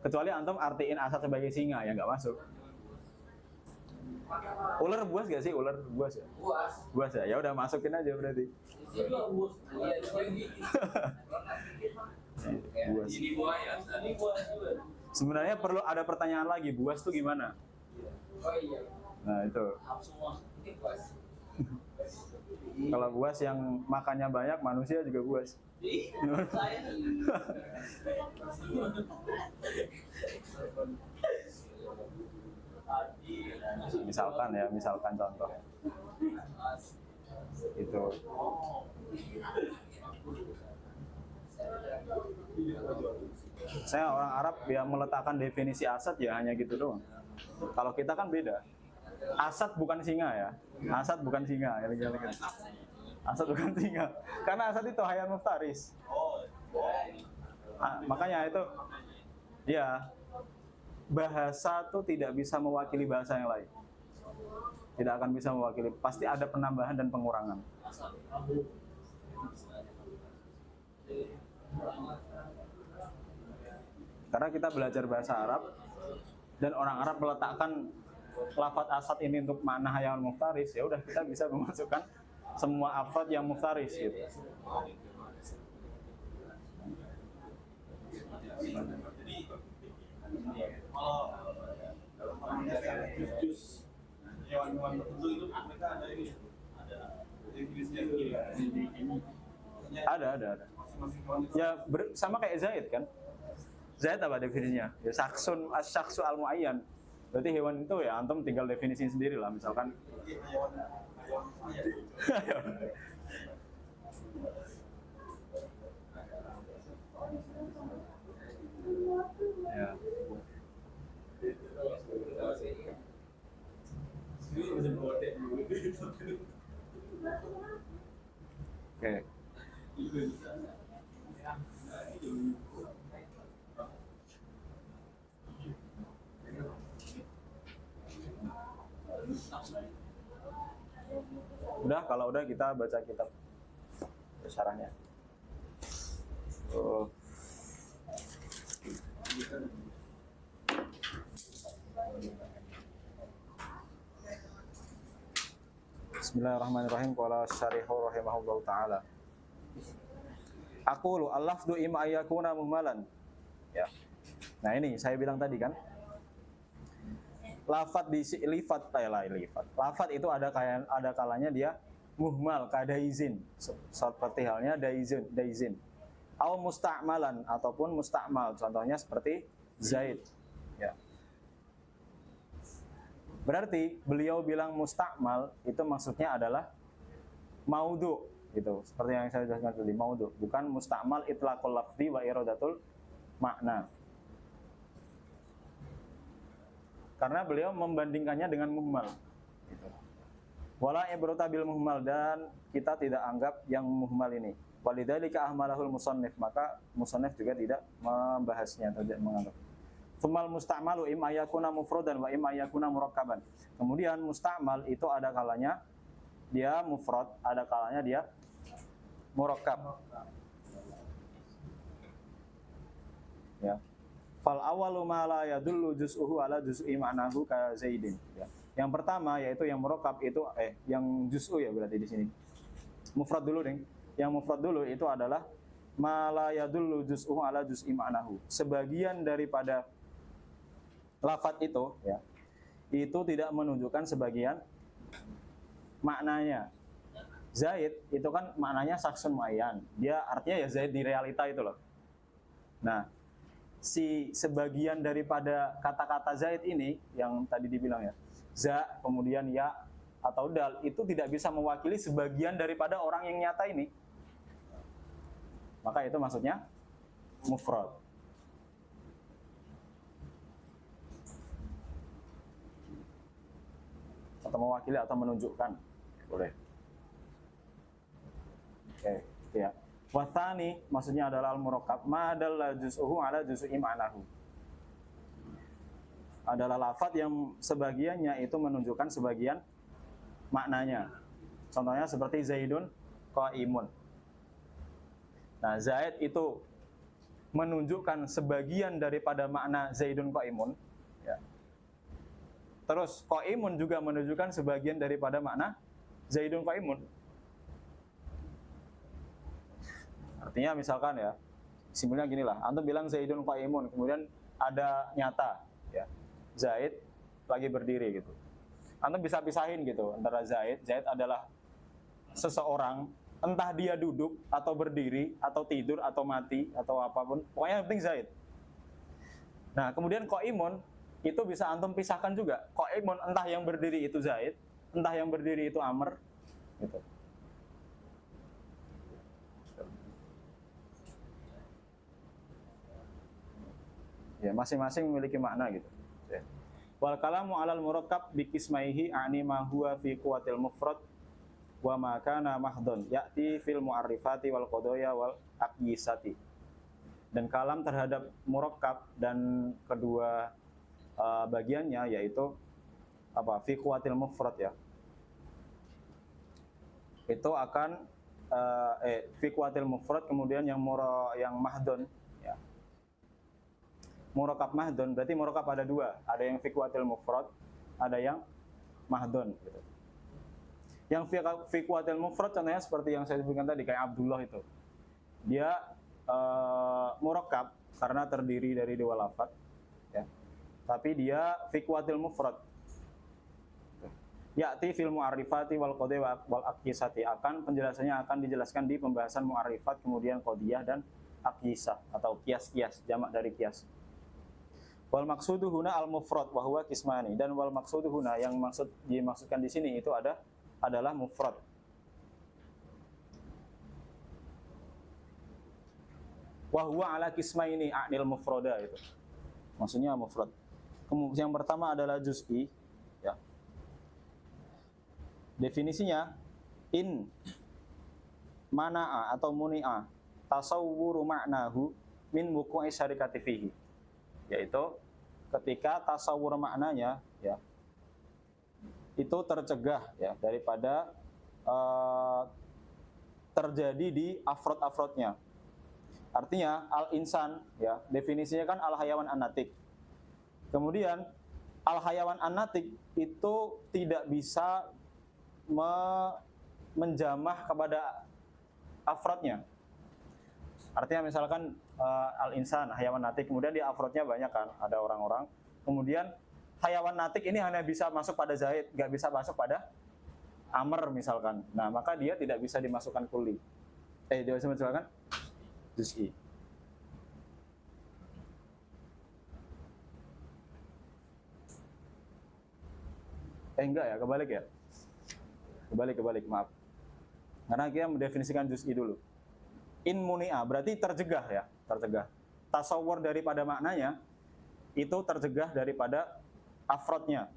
Kecuali antum artiin asad sebagai singa ya nggak masuk. Ular buas gak sih? Ular buas ya? Buas ya? Ya udah masukin aja berarti. Buas. Ini buaya. Sebenarnya perlu ada pertanyaan lagi, buas tuh gimana? Nah itu. Kalau buas yang makannya banyak, manusia juga buas. Misalkan contoh. Itu. Saya orang Arab yang meletakkan definisi asad ya hanya gitu doang. Kalau kita kan beda. Asad bukan singa ya. Asad bukan singa. Asad bukan singa. Karena asad itu hayawan muftaris. Makanya itu ya bahasa tuh tidak bisa mewakili bahasa yang lain. Tidak akan bisa mewakili. Pasti ada penambahan dan pengurangan. Karena kita belajar bahasa Arab dan orang Arab meletakkan lafadz asad ini untuk makna hayawan muftaris, ya udah kita bisa memasukkan semua afrod yang muftaris gitu. Kalau jus hewan-hewan tertentu itu mereka ada ini, ada definisinya begini. Ada. Ya sama kayak Zaid kan? Zaid apa definisinya? Ya saksu al-muayyan. Berarti hewan itu ya antum tinggal definisiin sendiri lah, misalkan. Ya. Oke. Udah, kalau udah kita baca kitab syarahnya. Bismillahirrahmanirrahim. Qala syarihu rahimahullahu taala. Aqulu al-lafdu imma ayyakuna muhmalan. Ya. Nah, ini saya bilang tadi kan. Lafat lifat. Lafat itu ada kalanya dia muhmal, kada izin. Seperti halnya daizin. Au musta'malan ataupun musta'mal. Contohnya seperti Zaid. Ya. Berarti beliau bilang musta'mal itu maksudnya adalah maudhu gitu. Seperti yang saya jelaskan tadi, maudhu, bukan musta'mal itlaqul lafzi wa iradatul makna. Karena beliau membandingkannya dengan muhmal gitu. Wala ibrata bil muhmal, dan kita tidak anggap yang muhmal ini. Walidzalika ahmalahul musannif, maka musannif juga tidak membahasnya atau tidak menganggap. Tsumal musta'malu imma yakuna mufradan wa imma yakuna murakkaban. Kemudian musta'mal itu ada kalanya dia mufrad, ada kalanya dia murakkab. Ya. Fal awalu ma la yadullu juz'uhu ala juz'i ma'nahu ka Zaidin. Ya. Yang pertama yaitu yang murakkab itu yang juz'u ya berarti di sini. Mufrad dulu, Ding. Yang mufrad dulu itu adalah ma la yadullu juz'uhu ala juz'i ma'nahu. Sebagian daripada lafaz itu ya, itu tidak menunjukkan sebagian maknanya. Zaid itu kan maknanya saksun muayyan. Dia artinya ya Zaid di realita itu loh. Nah, si sebagian daripada kata-kata Zaid ini yang tadi dibilang ya, za kemudian ya atau dal, itu tidak bisa mewakili sebagian daripada orang yang nyata ini. Maka itu maksudnya mufrad. Atau mewakili atau menunjukkan. Boleh. Oke, ya. Wathani maksudnya adalah al-murakkab ma dalla juz'uhu ala juz'i ma'nahu. Adalah lafaz yang sebagiannya itu menunjukkan sebagian maknanya. Contohnya seperti Zaidun qaimun. Nah, Zaid itu menunjukkan sebagian daripada makna Zaidun qaimun, ya. Terus qaimun juga menunjukkan sebagian daripada makna Zaidun qaimun. Artinya misalkan ya, simpelnya gini lah, antum bilang Zaidun qaimun, kemudian ada nyata ya, Zaid lagi berdiri gitu. Antum bisa pisahin gitu antara Zaid adalah seseorang, entah dia duduk atau berdiri atau tidur atau mati atau apapun, pokoknya yang penting Zaid. Nah, kemudian qaimun itu bisa antum pisahkan juga. Qaimun entah yang berdiri itu Zaid, entah yang berdiri itu Amr gitu. Ya, masing-masing memiliki makna gitu. Ya. Wal kalamu 'alal murakkab bi qismaihi a'ni ma huwa fi quwwatil mufrad wa ma kana mahdhun ya'ti fil mu'arrifati wal qadaya wal aqyisati. Dan kalam terhadap murakkab dan kedua bagiannya yaitu apa? Fi quwwatil mufrad ya. Itu akan fi quwwatil mufrad, kemudian yang mahdhun. Murakkab mahdhun, berarti murakkab ada dua, ada yang fi quwwatil mufrad, ada yang mahdhun gitu. Yang fi quwwatil mufrad contohnya seperti yang saya sebutkan tadi, kayak Abdullah itu. Dia murakkab karena terdiri dari dua lafaz ya. Tapi dia fi quwwatil mufrad. Ya'ti fil mu'arrifati wal qadiyah wal aqyisati, akan penjelasannya akan dijelaskan di pembahasan mu'arrifat, kemudian qadiyah dan aqyisah atau qiyas-qiyas, jamak dari qiyas. Wal maqsudu huna al mufrad wa huwa qismani, dan wal maqsudu huna yang dimaksudkan di sini itu adalah mufrad. Wa huwa ala qismaini a'nil mufrada itu. Maksudnya mufrad. Kemudian yang pertama adalah juz'i ya. Definisinya in mana'a atau muni'a tasawwuru ma'nahu min wuqu'i syarikati fihi, yaitu ketika tasawur maknanya ya itu tercegah ya daripada terjadi di afrod-afrodnya. Artinya al-insan ya, definisinya kan al-hayawan an-natik. Kemudian al-hayawan an-natik itu tidak bisa menjamah kepada afrodnya. Artinya misalkan al-insan, hayawan natik, kemudian di afrodnya banyak kan, ada orang-orang. Kemudian hayawan natik ini hanya bisa masuk pada zaid, nggak bisa masuk pada amr misalkan. Nah, maka dia tidak bisa dimasukkan kulli. Dia bisa misalkan juz'i. Enggak ya, kebalik ya. Kebalik, maaf. Karena kita mendefinisikan juz'i dulu. In muni'a berarti tercegah ya, tercegah. Tasawwur daripada maknanya itu tercegah daripada afrodnya.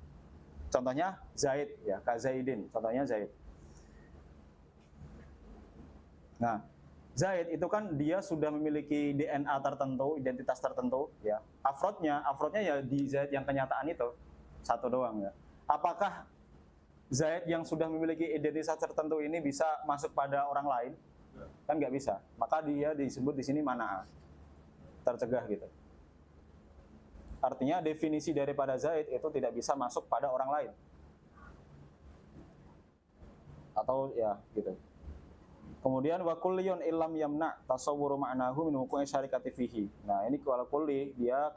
Contohnya zaid ya, ka zaidin, contohnya zaid. Nah, zaid itu kan dia sudah memiliki DNA tertentu, identitas tertentu ya. Afrodnya ya di zaid yang kenyataan itu satu doang ya. Apakah zaid yang sudah memiliki identitas tertentu ini bisa masuk pada orang lain? Kan nggak bisa. Maka dia disebut di sini mana'a, tercegah gitu. Artinya definisi daripada zaid itu tidak bisa masuk pada orang lain. Atau ya gitu. Kemudian wa kulliyun illam yamna tasawwuru ma'nahu min wuqu'i syarikati fihi. Nah, ini kalau kulli dia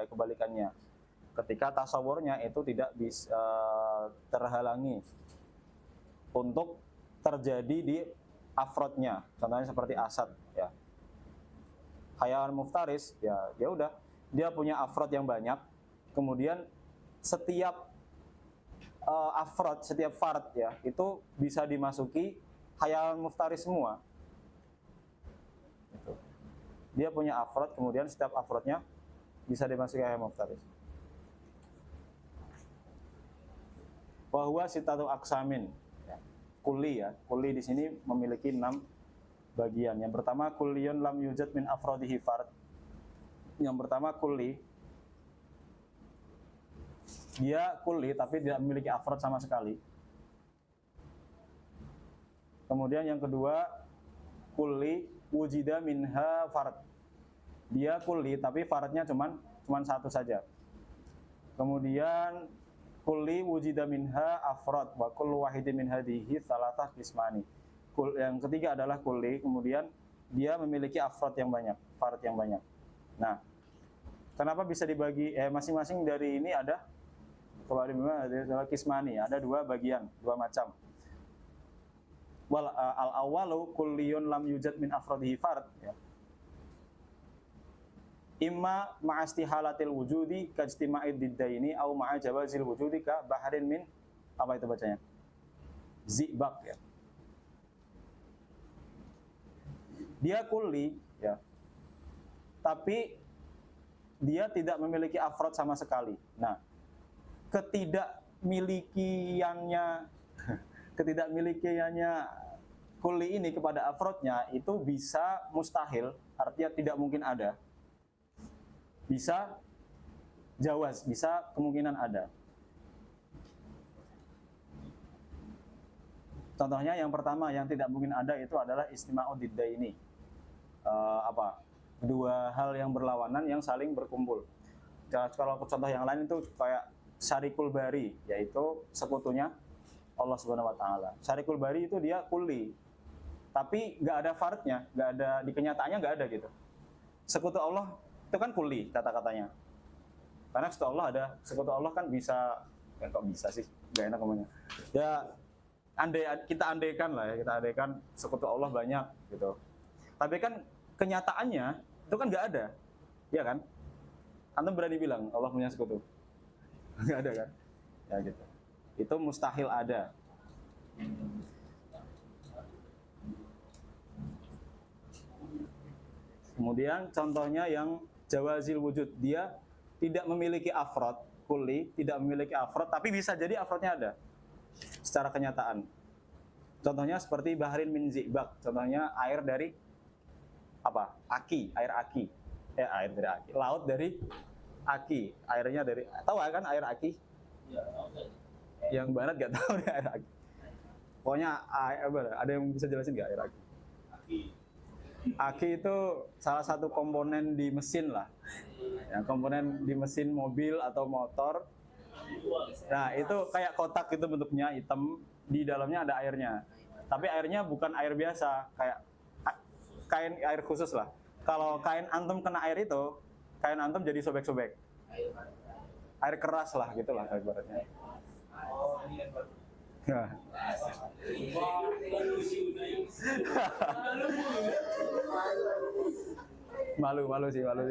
kebalikannya. Ketika tasawurnya itu tidak bisa terhalangi untuk terjadi di afrodnya. Contohnya seperti asad ya. Hayawan muftaris ya udah, dia punya afrod yang banyak. Kemudian setiap afrod, setiap fard ya, itu bisa dimasuki hayawan muftaris semua. Gitu. Dia punya afrod, kemudian setiap afrodnya bisa dimasuki hayawan muftaris. Wa huwa sitatu aqsamin. Kulli ya, kulli di sini memiliki 6 bagian. Yang pertama kulliyun lam yujad min afrodihi fard. Yang pertama kulli, dia kulli tapi tidak memiliki afrod sama sekali. Kemudian yang kedua kulli wujida minha fard. Dia kulli tapi fardnya cuman satu saja. Kemudian kulli wujida minha afrod wa kullu wahidin min hadhihi thalathah qismani. Yang ketiga adalah kulli, kemudian dia memiliki afrod yang banyak, fard yang banyak. Nah, kenapa bisa dibagi masing-masing dari ini ada kalau ada qismani, ada 2 bagian, 2 macam. Wal al-awwalu kulliyun lam yujad min afrodihi fard ya. Imma ma'astihalatil wujudi kajtima'id diddaini au ma'a jawazil wujudi ka bahrin min, apa itu bacanya? Zibak ya. Dia kulli ya. Tapi dia tidak memiliki afrod sama sekali. Nah, ketidakmilikiannya kulli ini kepada afrodnya itu bisa mustahil, artinya tidak mungkin ada. Bisa jawaz, bisa kemungkinan ada. Contohnya yang pertama yang tidak mungkin ada itu adalah istima'ud diddaini. Dua hal yang berlawanan yang saling berkumpul. Kalau contoh yang lain itu kayak syarikul bari, yaitu sekutunya Allah Subhanahu wa taala. Syarikul bari itu dia kulli. Tapi nggak ada fardnya, nggak ada di kenyataannya, nggak ada gitu. Sekutu Allah itu kan kulli kata-katanya. Karena sekutu Allah kan bisa, kok bisa sih? Nggak enak ngomongnya. Ya kita andaikan sekutu Allah banyak gitu. Tapi kan kenyataannya itu kan nggak ada, ya kan? Antum berani bilang Allah punya sekutu? Nggak ada kan? Ya gitu. Itu mustahil ada. Kemudian contohnya yang jawazil wujud, dia tidak memiliki afrod, kulli, tidak memiliki afrod, tapi bisa jadi afrodnya ada secara kenyataan. Contohnya seperti bahrin min zibak, contohnya air dari aki, air aki. Air dari aki, laut dari aki, airnya dari, tahu kan air aki? Yang barat gak tahu nih air aki. Pokoknya ada yang bisa jelasin nggak air aki? Aki. Aki itu salah satu komponen di mesin lah, ya, komponen di mesin mobil atau motor. Nah itu kayak kotak gitu bentuknya, hitam, di dalamnya ada airnya. Tapi airnya bukan air biasa, kayak kain air khusus lah. Kalau kain antum kena air itu, kain antum jadi sobek-sobek. Air keras lah gitu lah ibaratnya. Oh, ini yang baru. Nah. Malu sih. Aku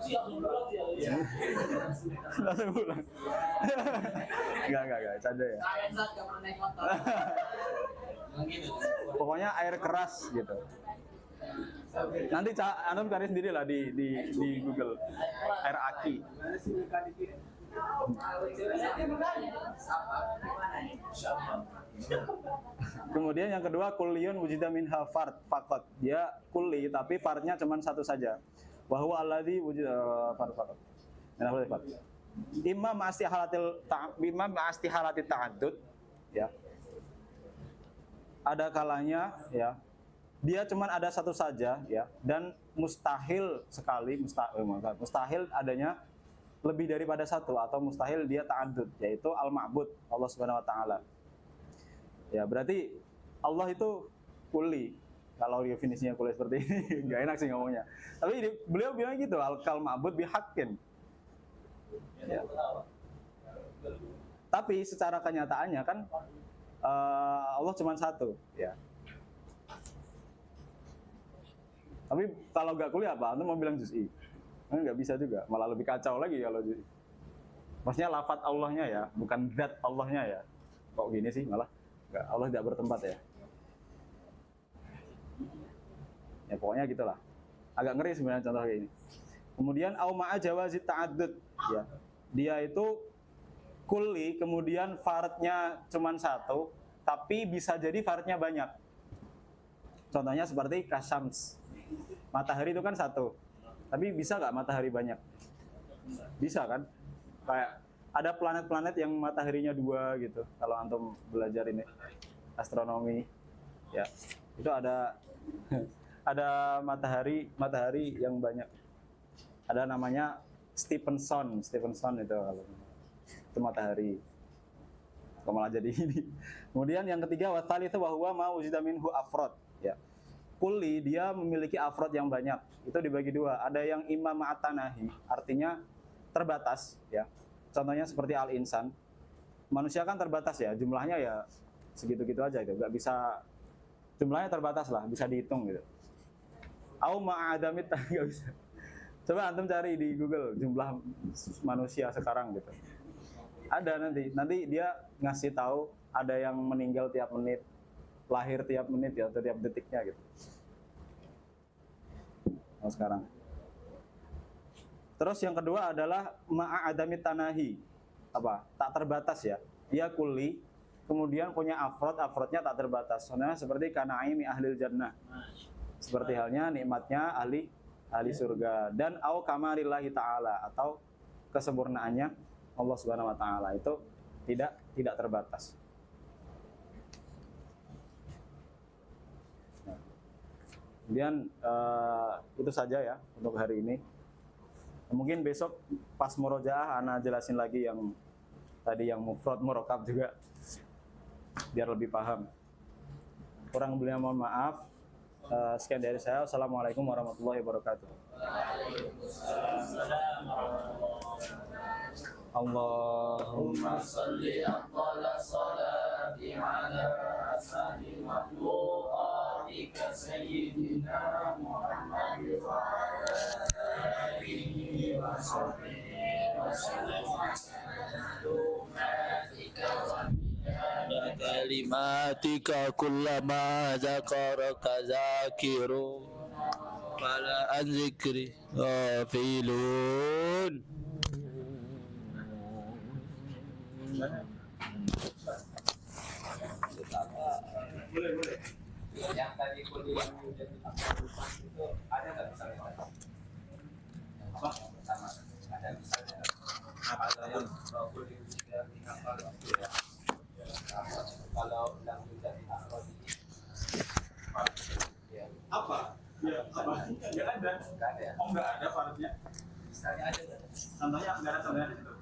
sih langsung pulang ya. Langsung pulang. Enggak, canda ya. Saya saat gak pernah naik motor. Pokoknya air keras gitu. Nanti antum cari sendiri lah di Google. Air aki. Kemudian yang kedua kulliyun wujida minha fard faqat. Dia kulli tapi fardnya cuma satu saja. Wa huwa alladzi wujida fard faqat. Nah, fard. Imam ma'astihalatil ta'addud ya. Ada kalanya ya. Dia cuma ada satu saja ya dan mustahil sekali mustahil adanya lebih daripada satu atau mustahil dia ta'addud yaitu al-ma'bud Allah Subhanahu wa taala. Ya, berarti Allah itu kulli. Kalau definisinya kulli seperti ini enggak enak sih ngomongnya. Tapi beliau bilang gitu, al-ma'bud bihaqqin. Ya. Tapi secara kenyataannya kan Allah cuma satu, ya. Tapi kalau nggak kuliah apa? Antum mau bilang juz'i? Nggak bisa juga, malah lebih kacau lagi kalau juz'i. Maksudnya lafadz Allahnya ya, bukan zat Allahnya ya. Kok gini sih malah? Nggak, Allah tidak bertempat ya. Ya pokoknya gitulah. Agak ngeri sebenarnya contoh kayak ini. Kemudian au ma'a jawazit ta'addud, ya. Dia itu kulli, kemudian fardnya cuma satu, tapi bisa jadi fardnya banyak. Contohnya seperti kasyams. Matahari itu kan satu, tapi bisa nggak matahari banyak? Bisa kan? Kayak ada planet-planet yang mataharinya dua gitu. Kalau antum belajar ini astronomi, ya itu ada matahari yang banyak. Ada namanya Stephenson itu kalau itu matahari. Kok malah jadi ini. Kemudian yang ketiga wasali itu bahwa ma wujida minhu afrod, ya. Kulli dia memiliki afrod yang banyak. Itu dibagi dua. Ada yang imam ma'atanahi, artinya terbatas, ya. Contohnya seperti al-insan. Manusia kan terbatas ya, jumlahnya ya segitu-gitu aja gitu. Enggak bisa, jumlahnya terbatas lah, bisa dihitung gitu. Au ma'adamit enggak bisa. Coba antum cari di Google jumlah manusia sekarang gitu. Ada nanti dia ngasih tahu ada yang meninggal tiap menit, lahir tiap menit ya, atau tiap detiknya gitu. Oh, sekarang. Terus yang kedua adalah ma'adamit tanahi. Apa? Tak terbatas ya. Dia kulli, kemudian punya afrodnya tak terbatas. Soalnya seperti kanaimi ahlil jannah. Seperti halnya nikmatnya ahli surga, dan au kamarillahi ta'ala, atau kesempurnaannya Allah Subhanahu wa taala itu tidak terbatas. Nah, kemudian itu saja ya untuk hari ini. Mungkin besok pas murojaah ana jelasin lagi yang tadi yang mufrad murakab juga biar lebih paham. Kurang lebihnya mohon maaf. Sekian dari saya. Assalamualaikum warahmatullahi wabarakatuh. Allahumma salli ala salati ala asadi makhluqatika sayyidina Muhammad wa ala alihi wa sahbihi wa sallam kalimatika kullama zakaraka zakiru fala an zikri ghafilun. Boleh. Yang tadi kuliah menjadi aktivitas itu ada nggak misalnya? Apa? Sama. Ada misalnya. Apa saja? Kuliah tidak hafal ya. Nggak ada. Nggak ada ya? Oh nggak ada partnya. Misalnya aja nggak ada. Contohnya nggak ada contohnya di situ.